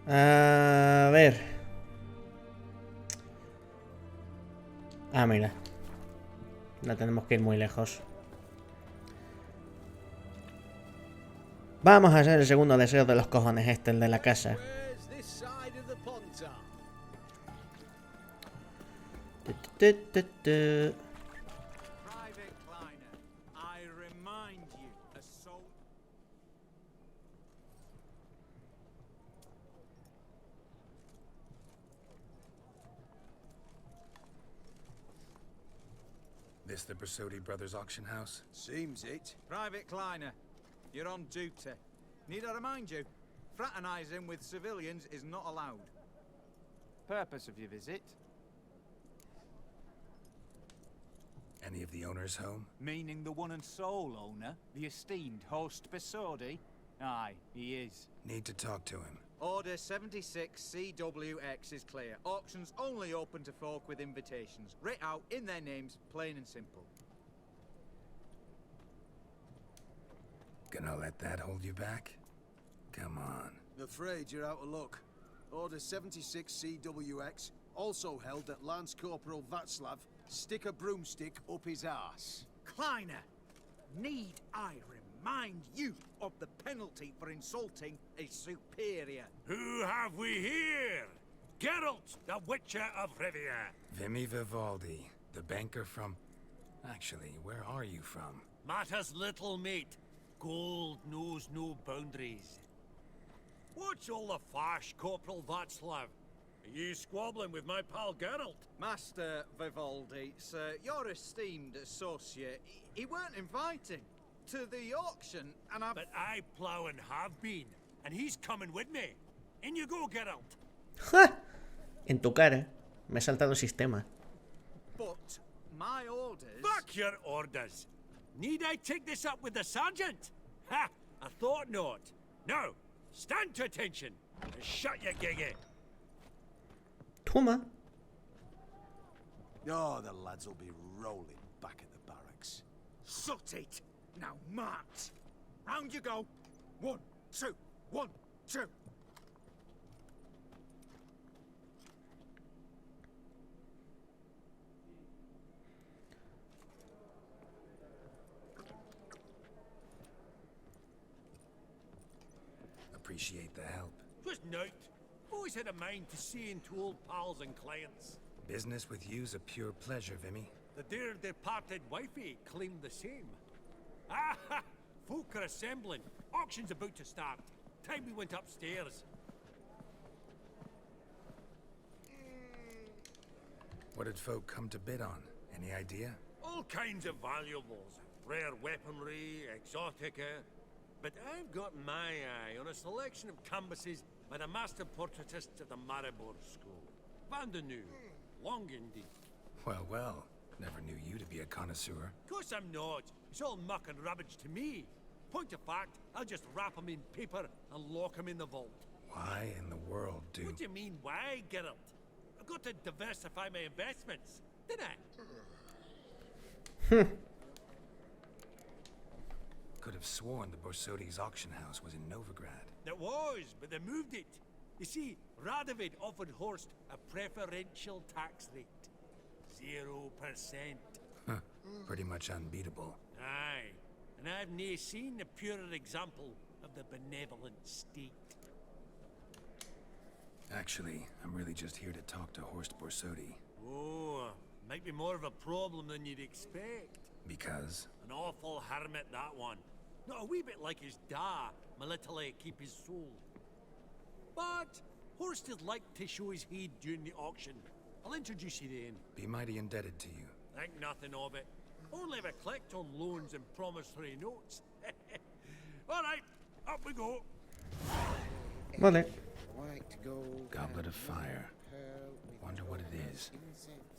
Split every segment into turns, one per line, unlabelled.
A ver. Ah, mira. No tenemos que ir muy lejos. Vamos a hacer el segundo deseo de los cojones, el de la casa.
This the Bersotti Brothers auction house?
Seems it. Private Kleiner, you're on duty. Need I remind you, fraternizing with civilians is not allowed. Purpose of your visit?
Any of the owners home?
Meaning the one and sole owner, the esteemed host Bersotti? Aye, he is.
Need to talk to him.
Order 76 CWX is clear. Auctions only open to folk with invitations. Writ out in their names, plain and simple.
Gonna let that hold you back? Come on.
I'm afraid you're out of luck. Order 76 CWX, also held that Lance Corporal Václav stick a broomstick up his arse.
Kleiner, need I remind you of the penalty for insulting a superior?
Who have we here? Geralt, the Witcher of Rivia.
Vimy Vivaldi, the banker from... Actually, where are you from?
Matters little, mate. Gold knows no boundaries. What's all the fash, Corporal Václav? Are you squabbling with my pal Geralt?
Master Vivaldi, sir, your esteemed associate, he weren't invited to the auction, and
But I plough and have been, and he's coming with me. In you go, Geralt.
¡Ja! En tu cara. Me he saltado el sistema.
But my orders...
Fuck your orders. Need I take this up with the sergeant? Ha! I thought not. Now, stand to attention and shut your giggy.
Toma.
Oh, the lads will be rolling back at the barracks.
Sut it! Now march! Round you go! 1, 2, 1, 2!
Appreciate the help.
Twas nought. Always had a mind to see into old pals and clients.
Business with you's a pure pleasure, Vimy.
The dear departed wifey claimed the same. Ah ha! Folk are assembling. Auction's about to start. Time we went upstairs.
What did folk come to bid on? Any idea?
All kinds of valuables. Rare weaponry, exotica. But I've got my eye on a selection of canvases by the master portraitists at the Maribor School. Van de Nu, Longindy.
Well, well. Never knew you to be a connoisseur.
Of course I'm not. It's all muck and rubbish to me. Point of fact, I'll just wrap 'em in paper and lock 'em in the vault.
Why in the world do...
What do you mean, why, Geralt? I've got to diversify my investments, didn't I?
Could have sworn the Borsodi's auction house was in Novigrad.
It was, but they moved it. You see, Radovid offered Horst a preferential tax rate. 0%.
Huh. Pretty much unbeatable.
Aye, and I've nae seen a purer example of the benevolent state.
Actually, I'm really just here to talk to Horst Borsodi.
Oh, might be more of a problem than you'd expect.
Because?
An awful hermit, that one. Not a wee bit like his da, military keep his soul. But Horst would like to show his heed during the auction. I'll introduce you then.
Be mighty indebted to you.
Think nothing of it. Only if I collect on loans and promissory notes. All right, up we go.
Vale.
Goblet of Fire. Wonder what it is.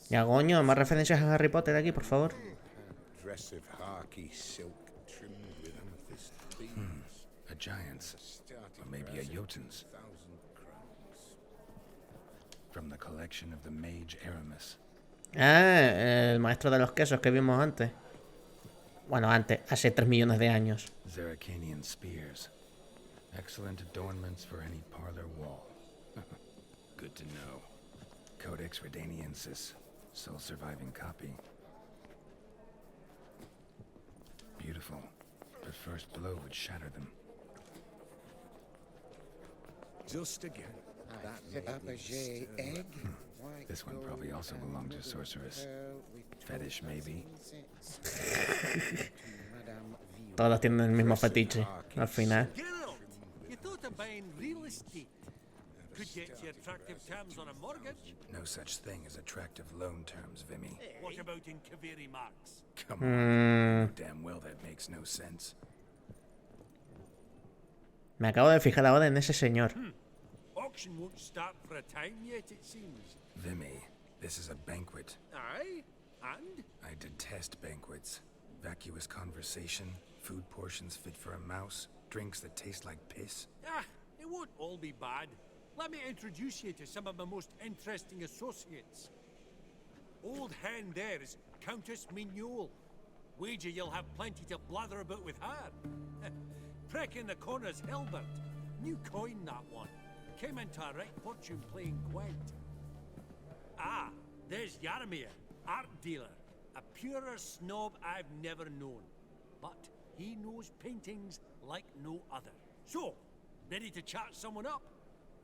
Ya, coño, más referencias a Harry Potter aquí, por favor.
Dress of harky silk trimmed with amethyst beads.
A giant's. Or maybe a Jotun's. From the collection of the mage Aramis.
Ah, el maestro de los quesos que vimos antes. Bueno, antes, hace 3 millones de años.
Zeracanian spears. Excellent adornments for any parlor wall. Good to know. Codex Redaniensis, sole surviving copy. Beautiful, but first blow would shatter them.
Just again. That Fabergé egg.
This one probably also belonged to Sorceress. Fetish, maybe?
Todos tienen el mismo fetiche, al final.
Geralt, you thought of buying real estate. Could get you attractive terms on a mortgage.
No such thing as attractive loan terms, Vimy.
What about in Kaviri Marks?
Come on. You know damn well that makes no sense.
Me acabo de fijar ahora en ese señor.
Auction won't start for a time yet, it seems.
Vimy, this is a banquet.
Aye? And?
I detest banquets. Vacuous conversation, food portions fit for a mouse, drinks that taste like piss.
Ah, it won't all be bad. Let me introduce you to some of my most interesting associates. Old hen there is Countess Mignol. Wager you'll have plenty to blather about with her. Prick in the corner's Hilbert. New coin, that one. Came into a right fortune playing Gwent. Ah, there's Yaramir, art dealer. A purer snob I've never known. But he knows paintings like no other. So, ready to chat someone up?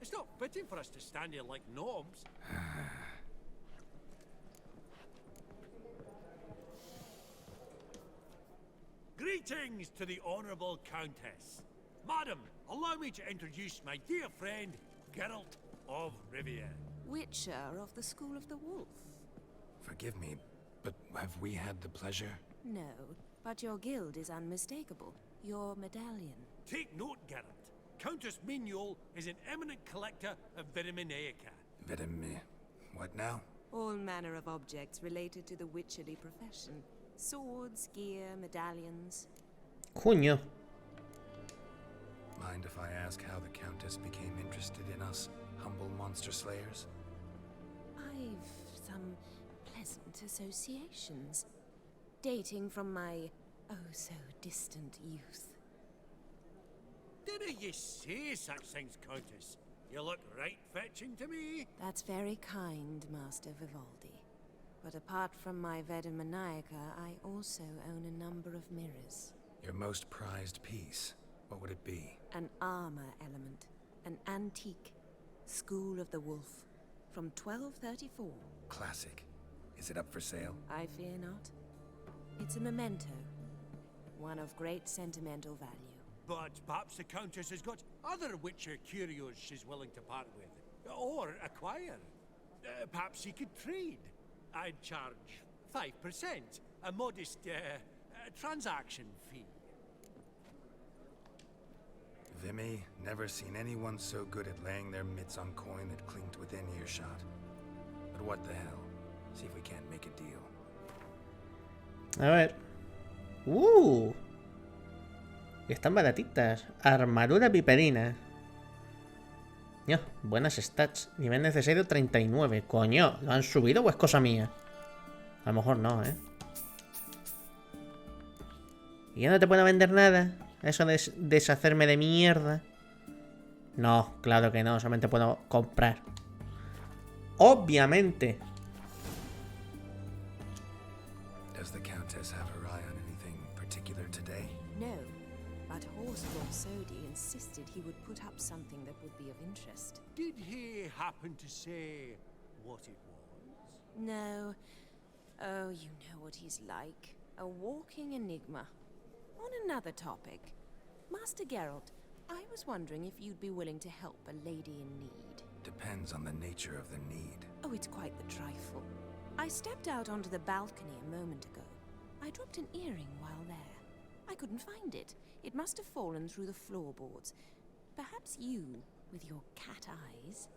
It's not fitting for us to stand here like knobs. Greetings to the Honourable Countess. Madam, allow me to introduce my dear friend, Geralt of Rivia.
Witcher of the School of the Wolf.
Forgive me, but have we had the pleasure?
No, but your guild is unmistakable. Your medallion.
Take note, Geralt. Countess Mignol is an eminent collector of Vitaminaica.
What now?
All manner of objects related to the witcherly profession. Swords, gear, medallions.
Coño.
Mind if I ask how the Countess became interested in us, humble monster slayers?
I've some pleasant associations, dating from my oh-so-distant youth.
Didn't you say such things, Countess? You look right fetching to me.
That's very kind, Master Vivaldi. But apart from my Vitaminaica, I also own a number of mirrors.
Your most prized piece, what would it be?
An armor element. An antique. School of the Wolf. From 1234.
Classic. Is it up for sale?
I fear not. It's a memento. One of great sentimental value.
But perhaps the Countess has got other Witcher curios she's willing to part with. Or acquire. Perhaps you could trade. I'd charge 5%. A modest transaction fee.
Vimy, never seen anyone so good at laying their mitts on coin that clinked within earshot. But what the hell? See if we can't make a deal.
A ver. Están baratitas. Armadura piperina. Coño, buenas stats. Nivel necesario 39. Coño, ¿lo han subido o es cosa mía? A lo mejor no, ¿eh? ¿Y ya no te puedo vender nada? Eso de deshacerme de mierda. No, claro que no. Solamente puedo comprar. Obviamente.
Does the Countess have her eye on anything particular today?
No, but Horseful Sodi insisted he would put up something that would be of interest.
Did he happen to say what it was?
No. Oh, you know what he's like. A walking enigma. On another topic, Master Geralt, I was wondering if you'd be willing to help a lady in need.
Depends on the nature of the need.
Oh, it's quite the trifle. I stepped out onto the balcony a moment ago. I dropped an earring while there. I couldn't find it. It must have fallen through the floorboards. Perhaps you, with your cat eyes...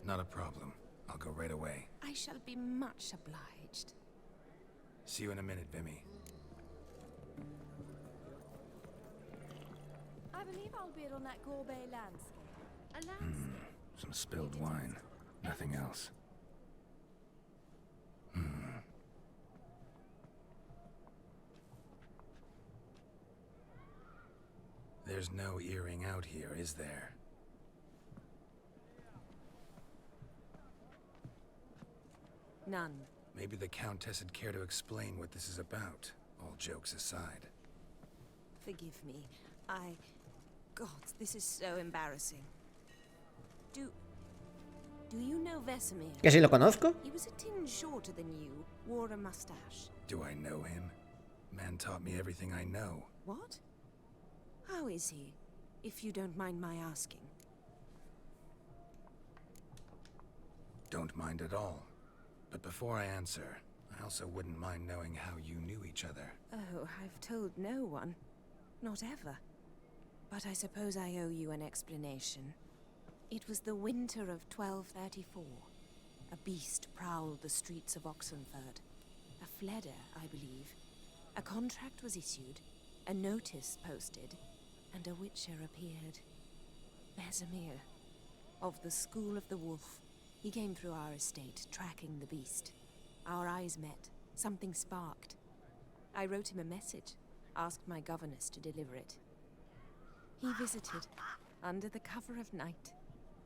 Not a problem. I'll go right away.
I shall be much obliged.
See you in a minute, Vimy.
I believe I'll bid on that Gorbet landscape. A landscape.
Some spilled wine. Nothing else. There's no earring out here, is there?
None.
Maybe the Countess would care to explain what this is about, all jokes aside.
Forgive me. God, this is so embarrassing. Do you know Vesemir?
¿Que si lo conozco?
He was a tinge shorter than you, wore a mustache.
Do I know him? Man taught me everything I know.
What? How is he, if you don't mind my asking?
Don't mind at all. But before I answer, I also wouldn't mind knowing how you knew each other.
Oh, I've told no one. Not ever. But I suppose I owe you an explanation. It was the winter of 1234. A beast prowled the streets of Oxenford. A fledder, I believe. A contract was issued, a notice posted, and a witcher appeared. Vesemir, of the School of the Wolf. He came through our estate, tracking the beast. Our eyes met. Something sparked. I wrote him a message, asked my governess to deliver it. He visited, under the cover of night,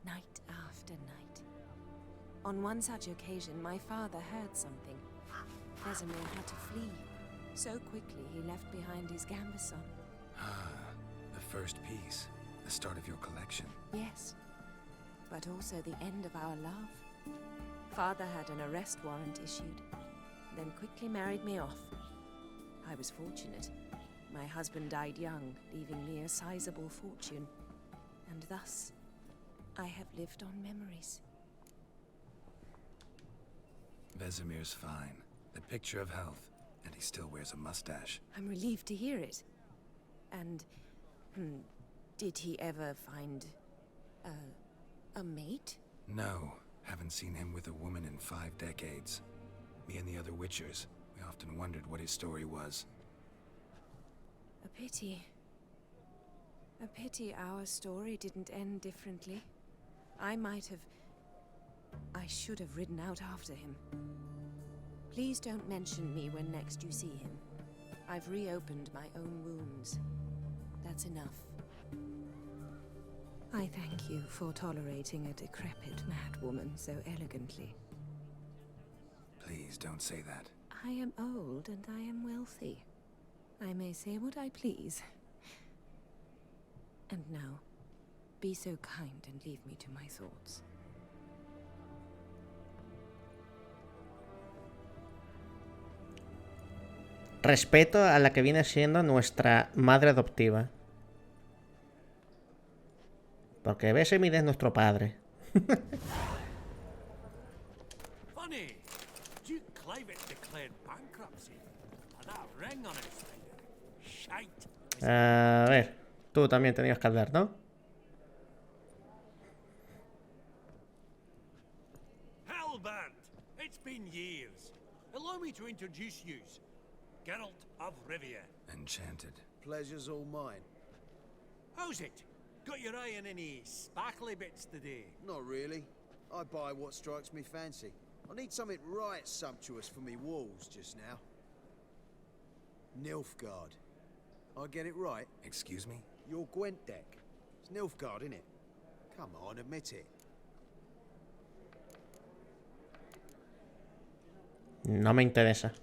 night after night. On one such occasion, my father heard something. Vesemir had to flee. So quickly, he left behind his gambeson.
Ah, the first piece. The start of your collection.
Yes, but also the end of our love. Father had an arrest warrant issued, then quickly married me off. I was fortunate. My husband died young, leaving me a sizable fortune. And thus, I have lived on memories.
Vesemir's fine. The picture of health, and he still wears a mustache.
I'm relieved to hear it. And, did he ever find a mate?
No, haven't seen him with a woman in 5 decades. Me and the other Witchers, we often wondered what his story was.
A pity. A pity our story didn't end differently. I should have ridden out after him. Please don't mention me when next you see him. I've reopened my own wounds. That's enough. I thank you for tolerating a decrepit madwoman so elegantly.
Please don't say that.
I am old and I am wealthy. I may say what I please. And now, be so kind and leave me to my thoughts.
Respeto a la que viene siendo nuestra madre adoptiva. Porque Vesemir es nuestro padre.
Funny, Duke Clivet declared bankruptcy. And that ring on his finger. Shite.
A ver, tú también tenías que hablar, ¿no?
Hellband, it's been years. Allow me to introduce you. Geralt of Rivia.
Enchanted.
Pleasure's all mine.
How's it? Got your eye on any sparkly bits today?
Not really. I buy what strikes me fancy. I need something right sumptuous for me walls just now. Nilfgaard. I get it right?
Excuse me?
Your Gwent deck. It's Nilfgaard, innit? Come on, admit it.
No me interesa.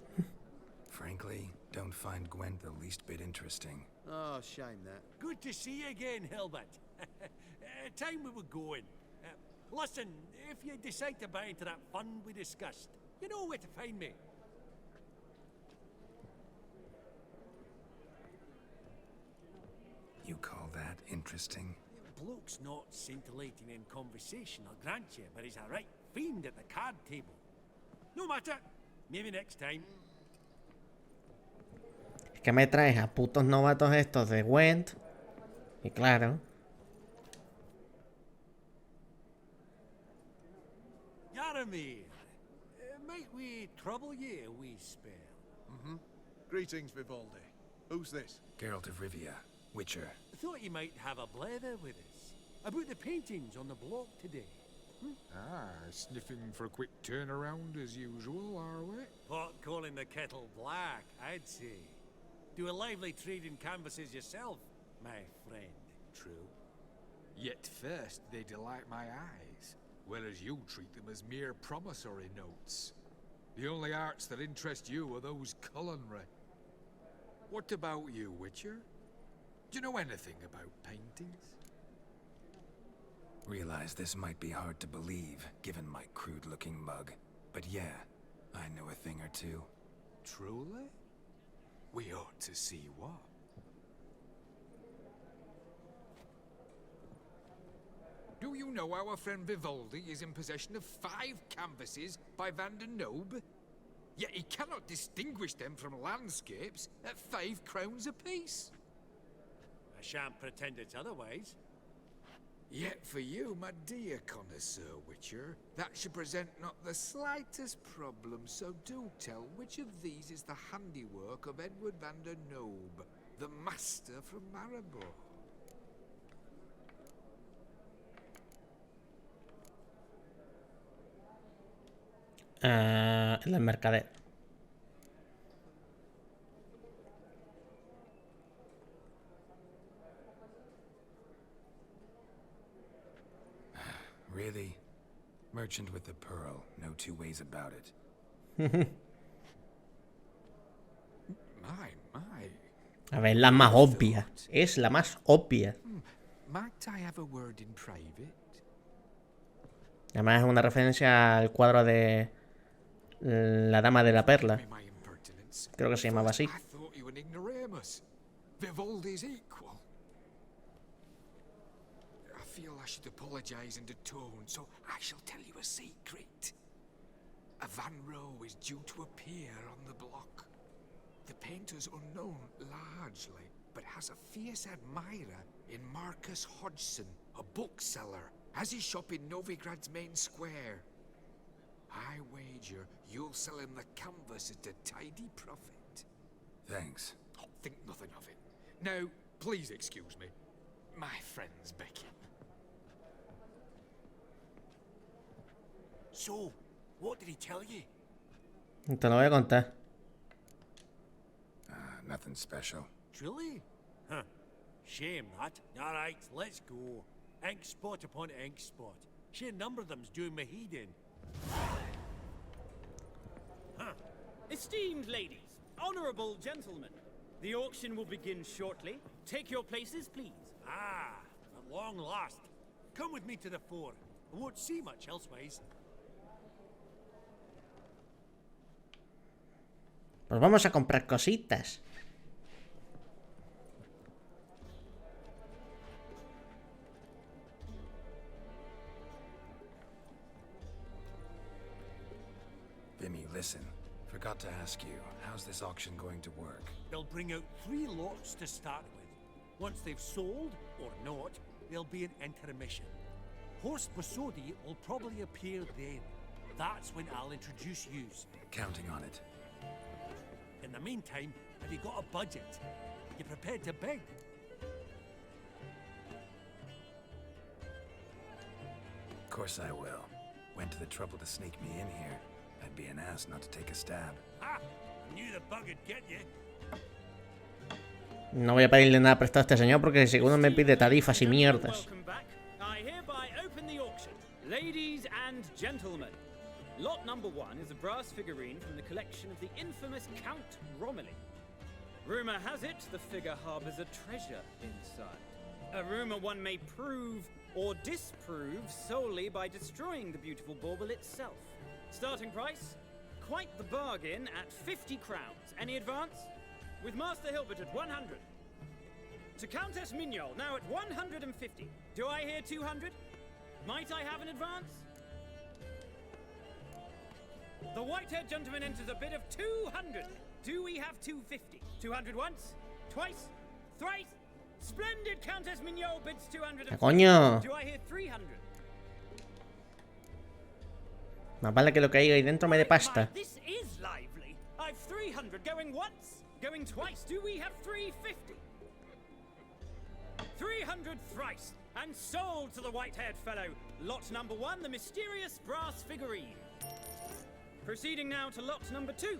Frankly, don't find Gwent the least bit interesting.
Oh, shame that.
Good to see you again, Hilbert. Time we were going. Listen, if you decide to buy into that fund we discussed, you know where to find me.
You call that interesting?
Bloke's not scintillating in conversation, I'll grant you, but he's a right fiend at the card table. No matter. Maybe next time.
Es que me traes a putos novatos estos de Gwent. Y claro.
Yaramir, might we trouble you a wee spell?
Greetings, Vivaldi. Who's this?
Geralt of Rivia, Witcher.
Thought you might have a blather with us. About the paintings on the block today.
Ah, sniffing for a quick turnaround as usual, are we?
Pot calling the kettle black, I'd say. Do a lively trade in canvases yourself, my friend.
True. Yet first they delight my eyes, whereas you treat them as mere promissory notes. The only arts that interest you are those culinary. What about you, Witcher? Do you know anything about paintings?
Realize this might be hard to believe, given my crude-looking mug. But yeah, I know a thing or two.
Truly? We ought to see what. Do you know our friend Vivaldi is in possession of 5 canvases by Van der Noob? Yet he cannot distinguish them from landscapes at 5 crowns apiece.
I shan't pretend it's otherwise.
Yet for you, my dear connoisseur Witcher, that should present not the slightest problem, so do tell which of these is the handiwork of Edward van der Noob, the master from Maribor.
El del mercader.
Really? Merchant with the pearl, no two ways about it.
My.
A ver, la más obvia. Es la más obvia.
Might I have a word in private?
Además es una referencia al cuadro de la Dama de la Perla. Creo que se llamaba así.
I thought you an ignoramus. Vivaldi's equal. I feel I should apologize in the tone, so I shall tell you a secret. A Van Row is due to appear on the block. The painter's unknown largely, but has a fierce admirer in Marcus Hodgson, a bookseller, has his shop in Novigrad's main square. I wager you'll sell him the canvas at a tidy profit.
Thanks.
Oh, think nothing of it. Now, please excuse me. My friend's Becky.
So, what did he tell you?
Te lo voy a contar.
Nothing special.
Truly? Huh. Shame that. Alright, let's go. Ink spot upon ink spot. Sheer number of them's doing me heed in. Huh.
Esteemed ladies, honorable gentlemen, the auction will begin shortly. Take your places, please.
Ah, at long last. Come with me to the fore. I won't see much elsewise.
Pues vamos a comprar cositas.
Vimy, listen. Forgot to ask you, how's this auction going to work?
They'll bring out 3 lots to start with. Once they've sold, or not, there'll be an intermission. Horst Basodi will probably appear then. That's when I'll introduce yous.
Counting on it.
In the meantime, have you got a budget? You prepared to beg?
Of course I will. Went to the trouble to sneak me in here. I'd be an ass not to take a stab.
Ha! I knew the bug would get you.
No voy a pedirle nada prestado a este señor porque seguro me pide tarifas y mierdas.
I hereby open the auction. Ladies and gentlemen, lot number 1 is a brass figurine from the collection of the infamous Count Romilly. Rumor has it the figure harbors a treasure inside. A rumor one may prove or disprove solely by destroying the beautiful bauble itself. Starting price? Quite the bargain at 50 crowns. Any advance? With Master Hilbert at 100. To Countess Mignol, now at 150. Do I hear 200? Might I have an advance? The white-haired gentleman enters a bid of 200. Do we have 250? 200 once? Twice? Thrice? Splendid Countess Mignol bids 200.
¡Coño!
Do I hear 300?
Más vale que lo que hay ahí dentro me dé pasta.
This is lively. I've 300 going once, going twice. Do we have 350? 300 thrice, and sold to the white-haired fellow. Lot number 1, the mysterious brass figurine. Proceeding now to lot number 2.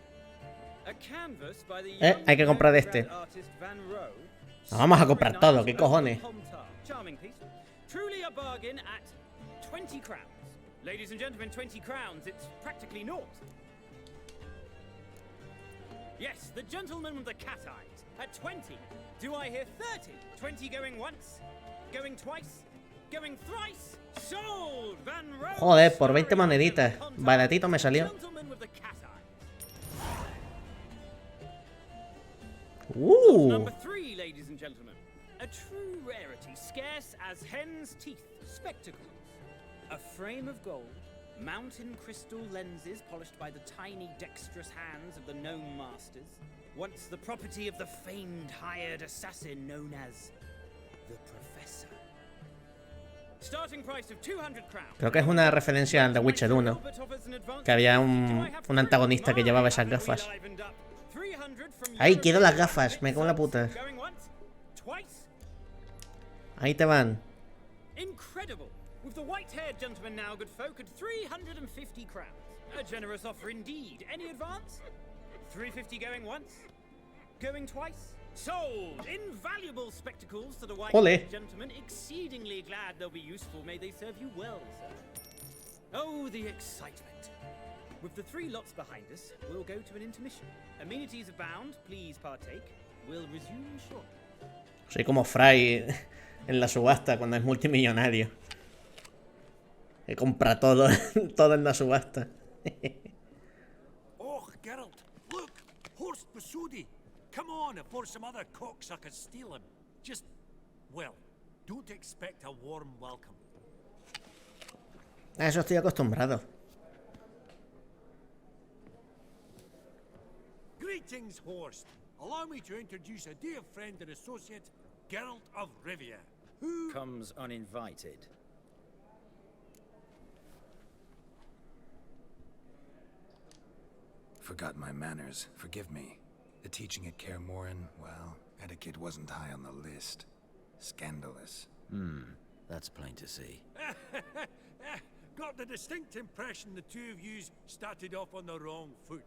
A canvas by the
hay que comprar este.
artist Van Row.
Vamos a comprar todo, ¿qué cojones?
Charming piece. Truly a bargain at 20 crowns. Ladies and gentlemen, 20 crowns. It's practically naught. Yes, the gentleman with the cat eyes. At 20. Do I hear 30? 20 going once? Going twice? Going thrice? Sold! Van Rose.
Joder, por 20 moneditas. Baratito me salió.
Gentleman with the cat eyes. Number 3, ladies and gentlemen. A true rarity, scarce as hen's teeth. Spectacles. A frame of gold. Mountain crystal lenses polished by the tiny, dexterous hands of the gnome masters. Once the property of the famed hired assassin known as the Professor. Starting price of 200 crowns.
Creo que es una referencia al The Witcher 1. Que había un antagonista que llevaba esas gafas. ¡Ay, quiero las gafas! Me cago en la puta. Ahí te van.
Incredible. With the white-haired gentleman now, good folk, at 350 crowns. A generous offer indeed. Any advance? 350 going once? Going twice? Sold! Invaluable spectacles to the white-haired gentleman. Exceedingly glad they'll be useful. May they serve you well, sir. Oh, the excitement. With the 3 lots behind us, we'll go to an intermission. Amenities abound. Please partake. We'll resume shortly.
Soy como Fry en la subasta cuando es multimillonario. Que compra todo, todo en la subasta.
Oh, Geralt, look! Horst Basudi! Come on, before some other cocksuckers steal him. Just, well, don't expect a warm welcome.
A eso estoy acostumbrado.
Greetings, Horst. Allow me to introduce a dear friend and associate, Geralt of Rivia, who
comes uninvited.
Forgot my manners. Forgive me. The teaching at Kaer Morhen, well, etiquette wasn't high on the list. Scandalous.
That's plain to see.
Got the distinct impression the two of yous started off on the wrong foot.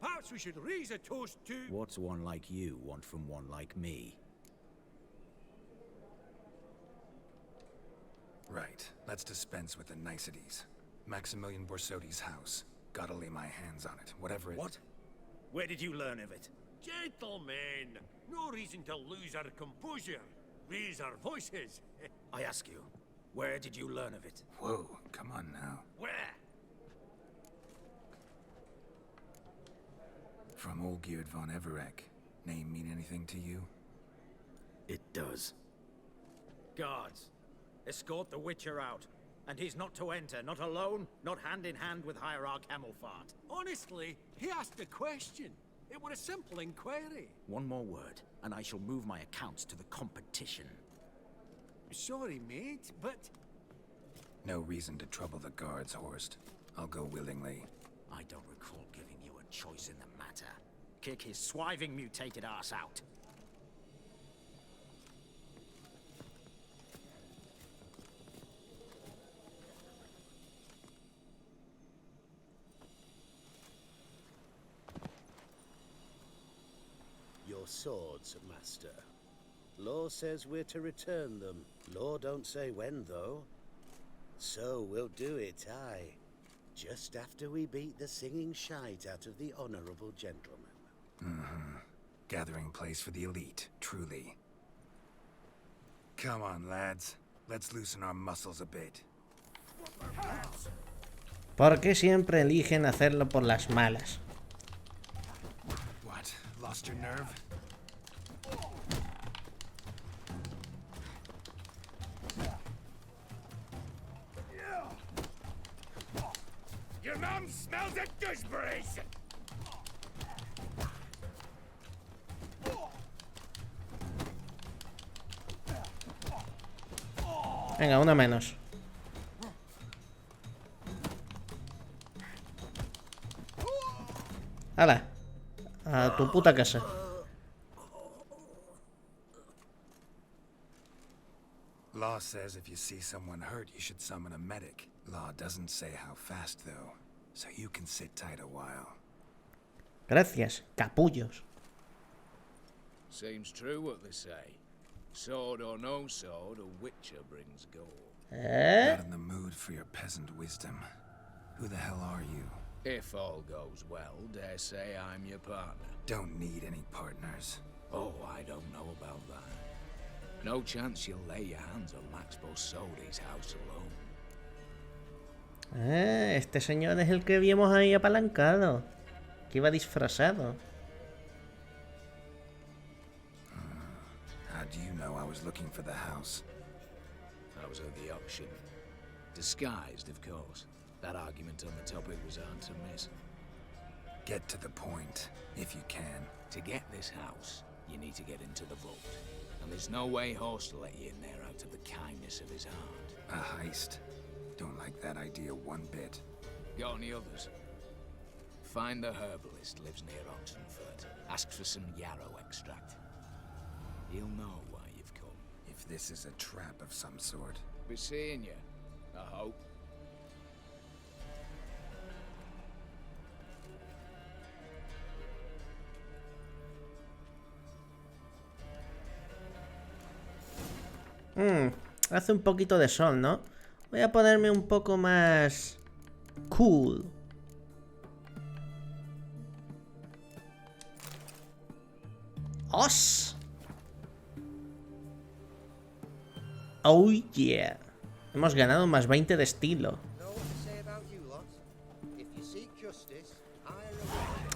Perhaps we should raise a toast to...
What's one like you want from one like me?
Right. Let's dispense with the niceties. Maximilian Borsodi's house. Gotta lay my hands on it, whatever it...
What? Where did you learn of it?
Gentlemen, no reason to lose our composure. Raise our voices.
I ask you, where did you learn of it?
Whoa, come on now.
Where?
From Olgierd von Everek. Name mean anything to you?
It does. Guards, escort the Witcher out. And he's not to enter, not alone, not hand in hand with Hierarch Hamelfart.
Honestly, he asked a question. It was a simple inquiry.
One more word, and I shall move my accounts to the competition.
Sorry, mate, but...
No reason to trouble the guards, Horst. I'll go willingly.
I don't recall giving you a choice in the matter. Kick his swiving mutated ass out.
Your swords, Master. Law says we're to return them. Law don't say when, though. So we'll do it, aye. Just after we beat the singing shite out of the honorable gentleman.
Gathering place for the elite, truly. Come on, lads. Let's loosen our muscles a bit.
¿Por qué siempre eligen hacerlo por las malas?
What? Lost your nerve?
Your mom smells of gooseberries!
Venga, una menos. ¡Hala! A tu puta casa.
Law says if you see someone hurt, you should summon a medic. Law doesn't say how fast, though, so you can sit tight a while.
Gracias, capullos.
Seems true what they say. Sword or no sword, a witcher brings gold.
Not in the mood for your peasant wisdom. Who the hell are you?
If all goes well, dare say I'm your partner.
Don't need any partners.
Oh, I don't know about that. No chance you'll lay your hands on Max Bosodi's house alone.
Este señor es el que vimos ahí apalancado. Que iba disfrazado.
How do you know I was looking for the house?
I was at the auction. Disguised, of course. That argument on the topic was hard to miss.
Get to the point, if you can.
To get this house, you need to get into the vault. And there's no way Horst will let you in there out of the kindness of his heart.
A heist. Don't like that idea one bit.
Got any others? Find the herbalist lives near Oxenford. Ask for some yarrow extract. He'll know why you've come.
If this is a trap of some sort.
Be seeing you, I hope.
Hace un poquito de sol, ¿no? Voy a ponerme un poco más cool. ¡Os! Oh yeah. Hemos ganado más 20 de estilo.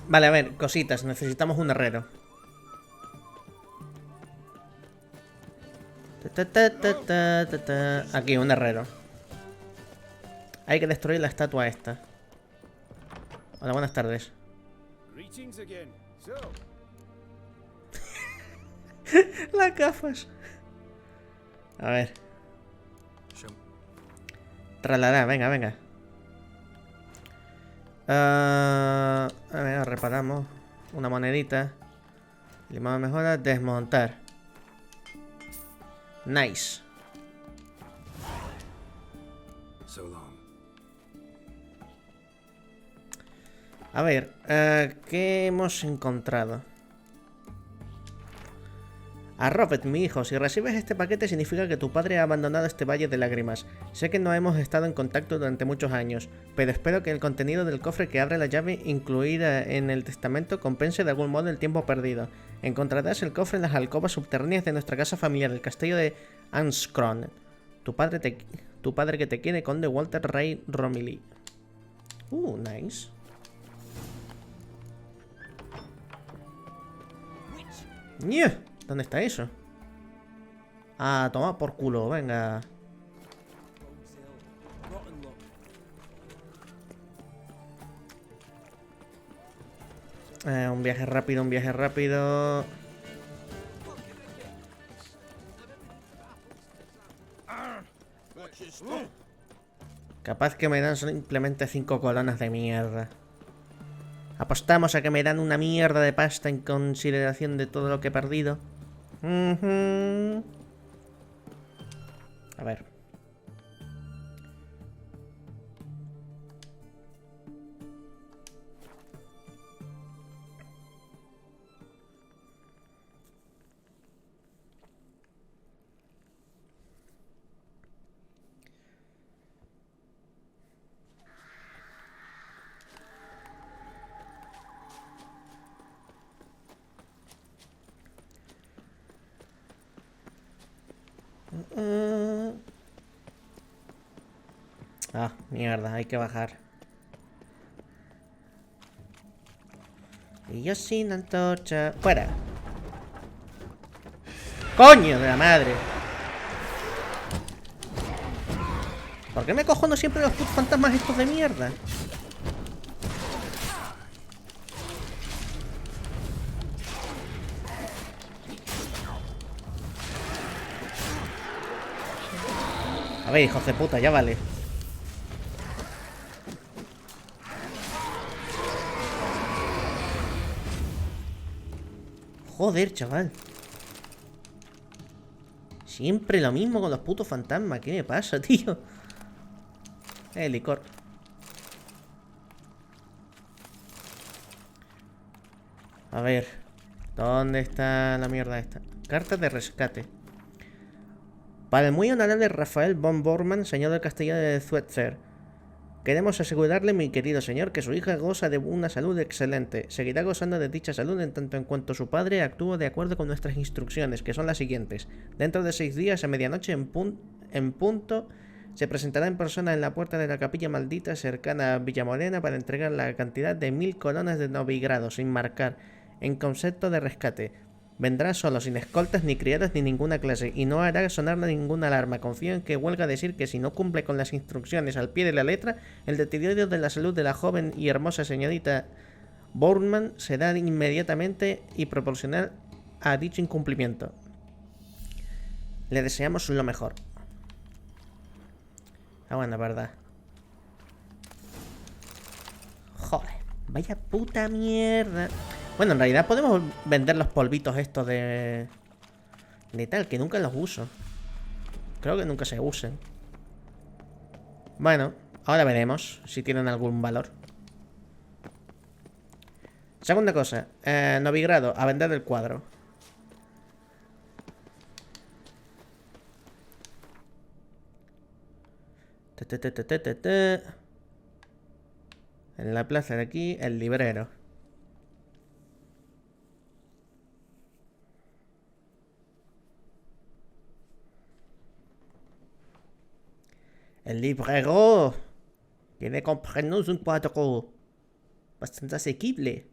Vale, a ver, cositas. Necesitamos un herrero. Aquí, un herrero. Hay que destruir la estatua esta. Hola, buenas tardes. Las gafas. A ver. Tralará, venga, venga. A ver, reparamos. Una monedita. Limado mejora, desmontar. Nice. A ver, ¿qué hemos encontrado? A Robert, mi hijo, si recibes este paquete significa que tu padre ha abandonado este valle de lágrimas. Sé que no hemos estado en contacto durante muchos años, pero espero que el contenido del cofre que abre la llave incluida en el testamento compense de algún modo el tiempo perdido. Encontrarás el cofre en las alcobas subterráneas de nuestra casa familiar, el castillo de Anskron. Tu padre que te quiere, conde Walter Ray Romilly. Nice. ¡Nie! ¿Dónde está eso? Ah, toma por culo, venga. Un viaje rápido, un viaje rápido. Capaz que me dan simplemente 5 colonas de mierda. Apostamos a que me dan una mierda de pasta en consideración de todo lo que he perdido. A ver. Ah, mierda, hay que bajar. Y yo sin antorcha. ¡Fuera! ¡Coño de la madre! ¿Por qué me cojono siempre los putos fantasmas estos de mierda? A ver, hijos de puta, ya vale. Joder, chaval. Siempre lo mismo con los putos fantasmas. ¿Qué me pasa, tío? Licor. A ver. ¿Dónde está la mierda esta? Carta de rescate. Para el muy honorable Rafael von Bormann, señor del castillo de Zwetzer. Queremos asegurarle, mi querido señor, que su hija goza de una salud excelente. Seguirá gozando de dicha salud en tanto en cuanto su padre actúe de acuerdo con nuestras instrucciones, que son las siguientes. Dentro de 6 días, a medianoche en punto, se presentará en persona en la puerta de la capilla maldita cercana a Villamorena para entregar la cantidad de 1000 coronas de novigrado, sin marcar, en concepto de rescate. Vendrá solo, sin escoltas, ni criados, ni ninguna clase, y no hará sonar ninguna alarma. Confío en que huelga decir que si no cumple con las instrucciones al pie de la letra, el deterioro de la salud de la joven y hermosa señorita Bourneman será inmediatamente y proporcional a dicho incumplimiento. Le deseamos lo mejor. Ah, bueno, verdad. Joder, vaya puta mierda. Bueno, en realidad podemos vender los polvitos estos de tal, que nunca los uso. Creo que nunca se usen. Bueno, ahora veremos si tienen algún valor. Segunda cosa, novigrado, a vender el cuadro. En la plaza de aquí, el librero. El librero quiere comprarnos un cuadro bastante asequible.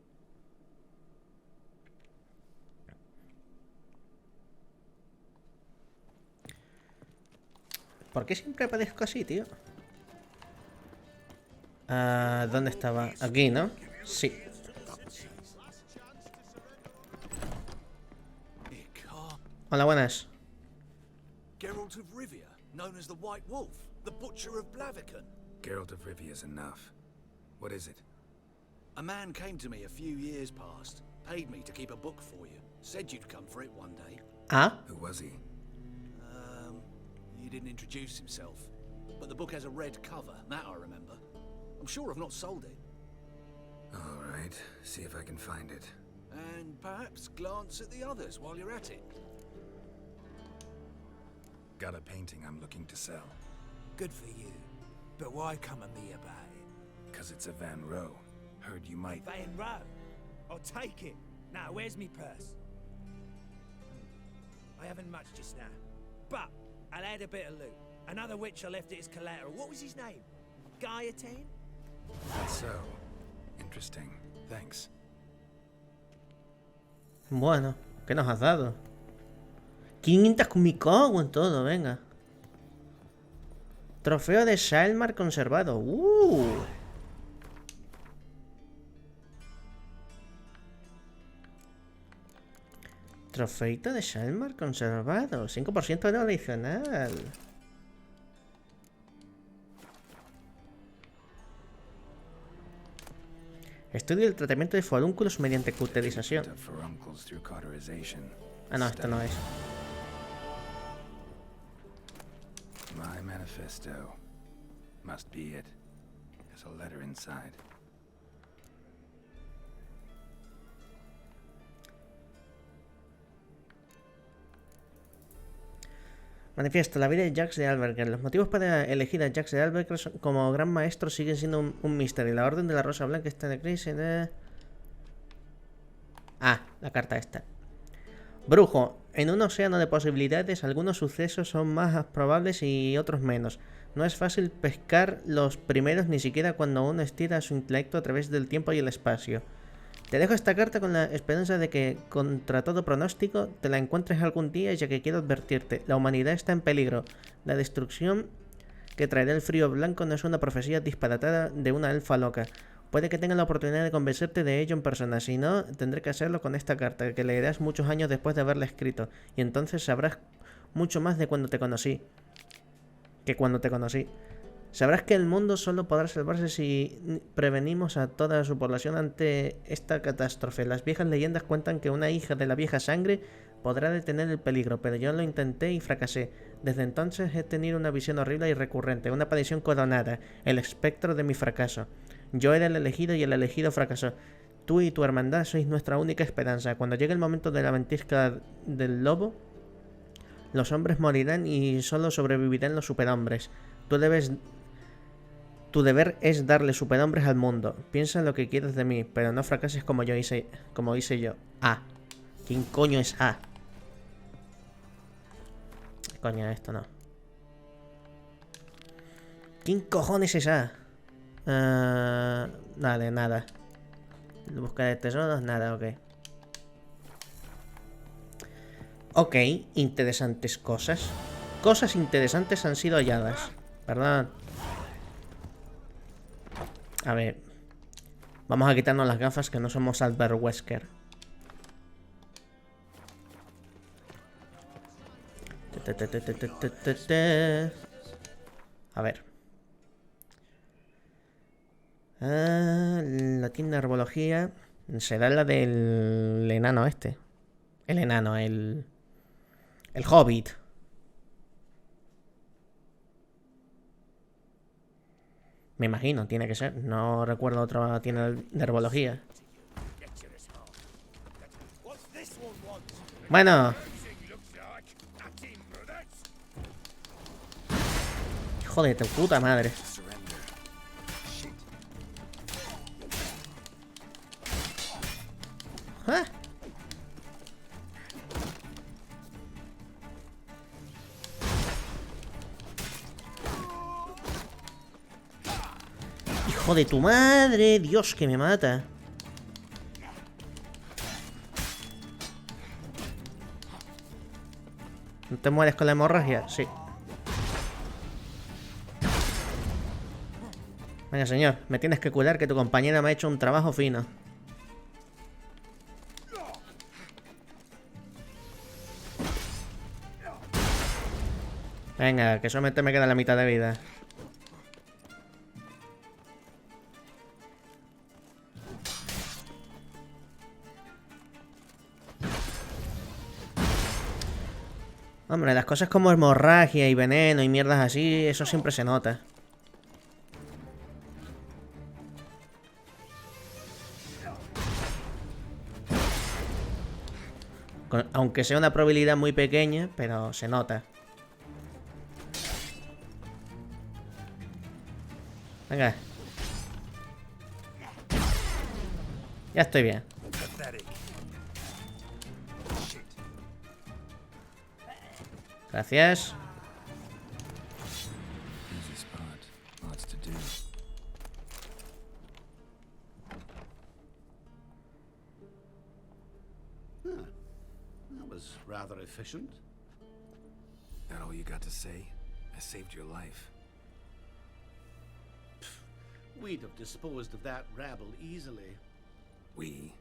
¿Por qué siempre aparezco así, tío? ¿Dónde estaba? Aquí, ¿no? Sí. Hola, buenas.
Geralt of Rivia, known as the White Wolf, the Butcher of Blaviken.
Geralt of Rivia is enough. What is it?
A man came to me a few years past, paid me to keep a book for you, said you'd come for it one day.
Ah?
Who was he?
He didn't introduce himself, but the book has a red cover, that I remember. I'm sure I've not sold it.
All right, see if I can find it.
And perhaps glance at the others while you're at it.
Got a painting I'm looking to sell.
Good for you. But why come at me about it?
'Cause it's a Van Row. Heard you might...
Van Row? I'll take it. Now, where's me purse? I haven't much just now. But I'll add a bit of loot. Another witch I left it as collateral. What was his name? Gaiatane?
That's so. Interesting. Thanks.
Bueno, ¿qué nos has dado? 500 con mi cago en todo, venga. Trofeo de Shalmar conservado. Trofeito de Shalmar conservado. 5% de adicional. Estudio el tratamiento de forúnculos mediante cauterización. Ah, no, esto no es.
My manifesto. Must be it. There's a letter inside.
Manifiesto, la vida de Jacques de Alberger. Los motivos para elegir a Jacques de Alberger como gran maestro siguen siendo un misterio. La Orden de la Rosa Blanca está en crisis. Ah, la carta esta. Brujo. En un océano de posibilidades, algunos sucesos son más probables y otros menos. No es fácil pescar los primeros ni siquiera cuando uno estira su intelecto a través del tiempo y el espacio. Te dejo esta carta con la esperanza de que, contra todo pronóstico, te la encuentres algún día, ya que quiero advertirte. La humanidad está en peligro. La destrucción que traerá el frío blanco no es una profecía disparatada de una elfa loca. Puede que tenga la oportunidad de convencerte de ello en persona. Si no, tendré que hacerlo con esta carta, que leerás muchos años después de haberla escrito. Y entonces sabrás mucho más de cuando te conocí. Sabrás que el mundo solo podrá salvarse si prevenimos a toda su población ante esta catástrofe. Las viejas leyendas cuentan que una hija de la vieja sangre podrá detener el peligro, pero yo lo intenté y fracasé. Desde entonces he tenido una visión horrible y recurrente, una aparición coronada, el espectro de mi fracaso. Yo era el elegido y el elegido fracasó. Tú y tu hermandad sois nuestra única esperanza. Cuando llegue el momento de la ventisca del lobo, los hombres morirán y solo sobrevivirán los superhombres. Tú debes Tu deber es darle superhombres al mundo. Piensa en lo que quieres de mí, pero no fracases como hice yo. A. ¿Quién coño es A? Coño, esto no. ¿Quién cojones es A? Vale, nada. Buscar de tesoros, nada, ok. Ok, interesantes cosas. Cosas interesantes han sido halladas. Perdón. A ver. Vamos a quitarnos las gafas que no somos Albert Wesker. A ver. La tienda de herbología. Será la del enano este. El enano, el hobbit. Me imagino, tiene que ser. No recuerdo otra tienda de herbología. Bueno. Hijo de tu puta madre. ¿Ah? Hijo de tu madre, Dios, que me mata. ¿No te mueres con la hemorragia? Sí. Venga, señor, me tienes que cuidar que tu compañera me ha hecho un trabajo fino. Venga, que solamente me queda la mitad de vida. Hombre, las cosas como hemorragia y veneno y mierdas así, eso siempre se nota. Aunque sea una probabilidad muy pequeña, pero se nota. Venga. Ya estoy bien. Gracias.
That was rather efficient.
That all you got to say? I saved your life.
We'd have disposed of that rabble easily.
We?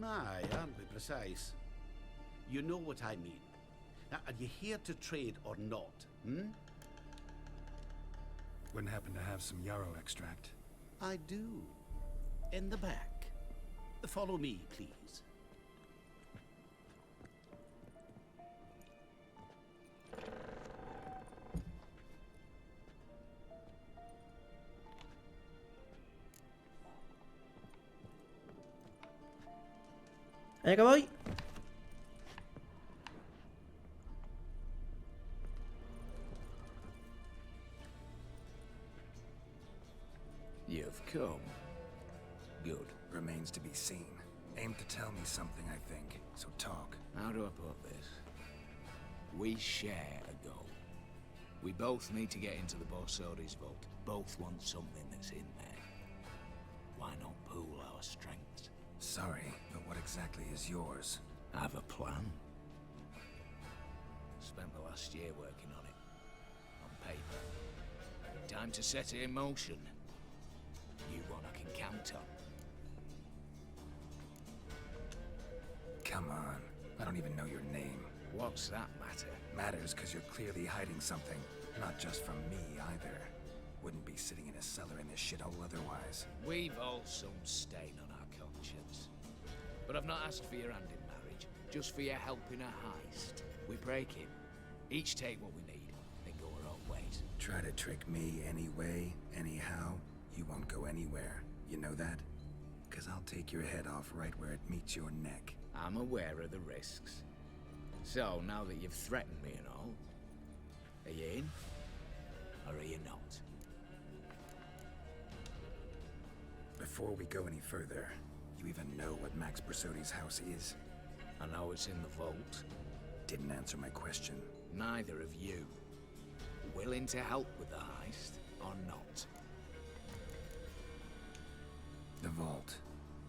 Aye, aren't we precise? You know what I mean. Now, are you here to trade or not, hmm?
Wouldn't happen to have some yarrow extract.
I do. In the back. Follow me, please.
Allá que voy.
You've come. Good.
Remains to be seen. Aim to tell me something, I think. So talk.
How do I put this? We share a goal. We both need to get into the Borsodi's vault. Both want something that's in there. Why not pool our strengths?
Sorry, but what exactly is yours?
I have a plan. Spent the last year working on it. On paper. Time to set it in motion. You one I can count on.
Come on. I don't even know your name.
What's that matter?
Matters because you're clearly hiding something. Not just from me, either. Wouldn't be sitting in a cellar in this shithole otherwise.
We've all some stain on our conscience. But I've not asked for your hand in marriage, just for your help in a heist. We break it. Each take what we need, then go our own ways.
Try to trick me anyway, anyhow, you won't go anywhere. You know that? Because I'll take your head off right where it meets your neck.
I'm aware of the risks. So, now that you've threatened me and all, are you in? Or are you not?
Before we go any further, you even know what Max Brasodi's house is?
I know it's in the vault.
Didn't answer my question.
Neither of you. Willing to help with the heist, or not?
The vault.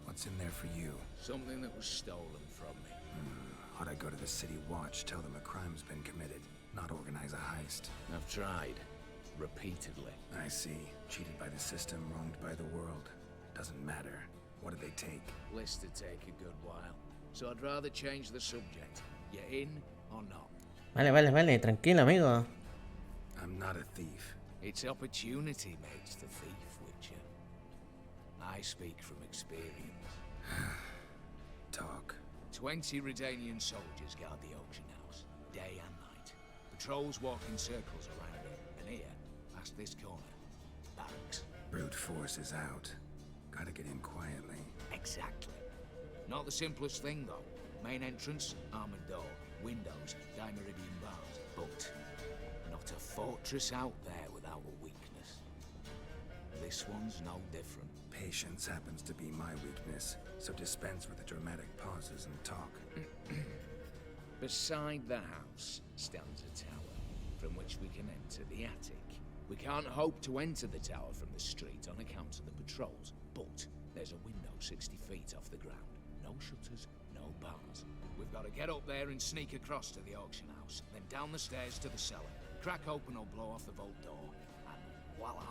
What's in there for you?
Something that was stolen from me.
Ought I go to the city watch, tell them a crime's been committed, not organize a heist?
I've tried. Repeatedly.
I see. Cheated by the system, wronged by the world. Doesn't matter. What did they take?
List to take a good while. So I'd rather change the subject. You in or not?
Vale, tranquilo, amigo.
I'm not a thief.
It's opportunity makes the thief, Witcher. I speak from experience.
Talk.
20 Redanian soldiers guard the auction house, day and night. Patrols walk in circles around it, and here, past this corner, barracks.
Brute force is out. Gotta get in quietly.
Exactly. Not the simplest thing, though. Main entrance, armored door, windows, dimeridian bars. But not a fortress out there without a weakness. This one's no different.
Patience happens to be my weakness, so dispense with the dramatic pauses and talk.
Beside the house stands a tower, from which we can enter the attic. We can't hope to enter the tower from the street on account of the patrols, but there's a window 60 feet off the ground. No shutters, no bars. We've got to get up there and sneak across to the auction house, then down the stairs to the cellar, crack open or blow off the vault door, and voila!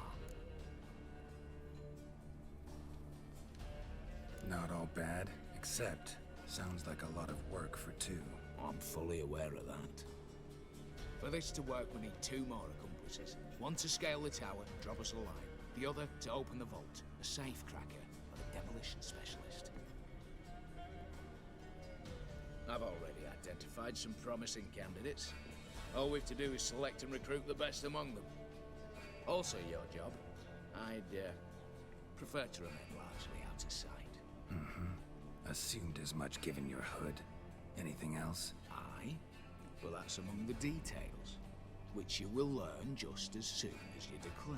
Not all bad, except sounds like a lot of work for two.
I'm fully aware of that. For this to work, we need 2 more accomplices. One to scale the tower and drop us a line. The other to open the vault, a safe cracker or a demolition specialist. I've already identified some promising candidates. All we've to do is select and recruit the best among them. Also your job. I'd prefer to remain largely out of sight.
Assumed as much given your hood. Anything else?
Aye, but that's among the details, which you will learn just as soon as you declare.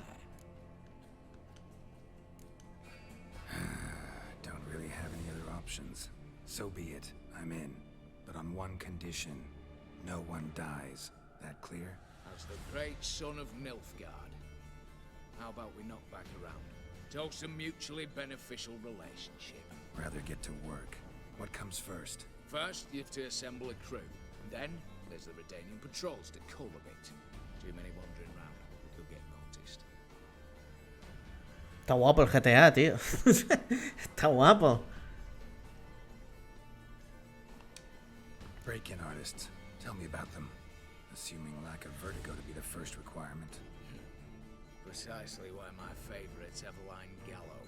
Don't really have any other options. So be it. I'm in. But on one condition. No one dies. That clear?
As the great son of Nilfgaard. How about we knock back around? Toast a mutually beneficial relationship.
Rather get to work. What comes first?
First, you have to assemble a crew. And then, there's the Redanian patrols to cull a bit. Too many wandering round. We could get noticed.
Está guapo el GTA, tío. Está guapo.
Break-in artists. Tell me about them. Assuming lack of vertigo to be the first requirement.
Precisely why my favorite's Eveline Gallo.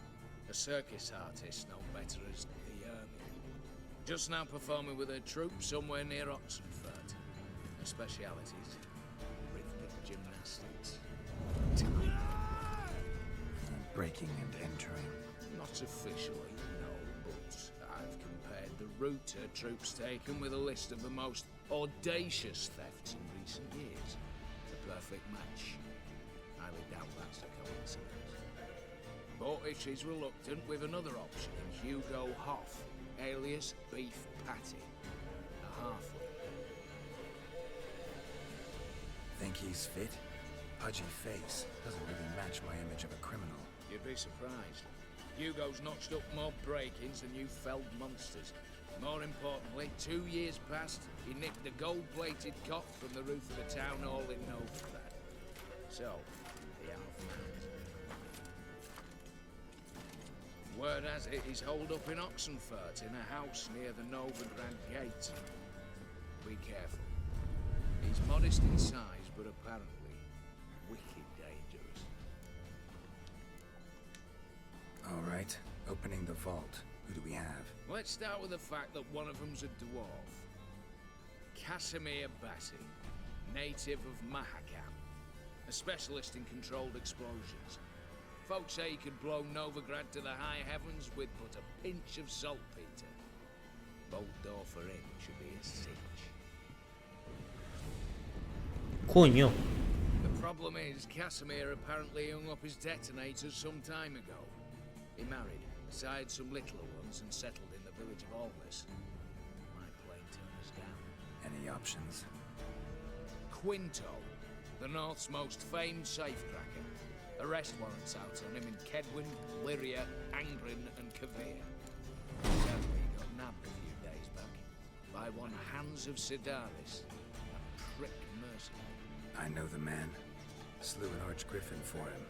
A circus artist known better as the Ermine. Just now performing with her troupe somewhere near Oxenford. Her specialities, rhythmic gymnastics.
Breaking and entering.
Not officially, no, but I've compared the route her troupe's taken with a list of the most audacious thefts in recent years. The perfect match. Highly doubt that's a coincidence. But if she's reluctant, with another option in Hugo Hoff, alias Beef Patty, a halfling.
Think he's fit? Pudgy face. Doesn't really match my image of a criminal.
You'd be surprised. Hugo's notched up more break-ins than you felled monsters. More importantly, 2 years past, he nicked a gold-plated cot from the roof of the town hall in Novigrad. So, the half-man. Word has it he's holed up in Oxenfurt in a house near the Novigrad gate. Be careful. He's modest in size, but apparently wicked dangerous.
All right, opening the vault. Who do we have?
Let's start with the fact that one of them's a dwarf. Casimir Bassi, native of Mahakam. A specialist in controlled explosions. Folks say he could blow Novigrad to the high heavens with but a pinch of saltpeter. Bolt door for him should be a cinch.
Coño.
The problem is, Casimir apparently hung up his detonators some time ago. He married, sired some littler ones and settled in the village of Almas. My plain turner's down.
Any options?
Quinto, the North's most famed safecracker. Arrest warrants out on him in Kedwin, Lyria, Angren, and Kavir. Sadly, he got nabbed a few days back by one Hans of Sidaris, a prick mercenary.
I know the man. Slew an archgriffin for him.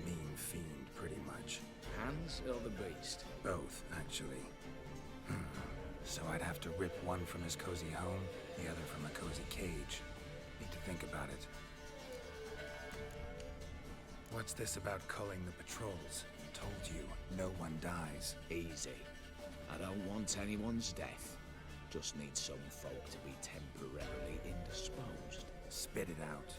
Mean fiend, pretty much.
Hans or the beast?
Both, actually. So I'd have to rip one from his cozy home, the other from a cozy cage. Need to think about it. What's this about culling the patrols? Told you, no one dies.
Easy. I don't want anyone's death. Just need some folk to be temporarily indisposed.
Spit it out.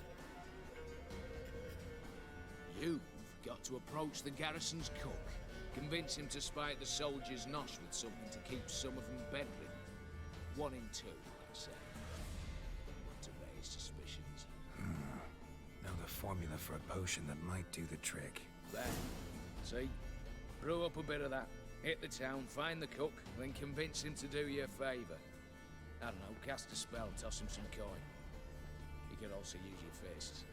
You've got to approach the garrison's cook. Convince him to spite the soldiers' nosh with something to keep some of them bedridden. 1 in 2, I say. Not to raise suspicions.
Know the formula for a potion that might do the trick.
There. See? Brew up a bit of that. Hit the town, find the cook, then convince him to do you a favour. I don't know, cast a spell, toss him some coin. You can also use your fists.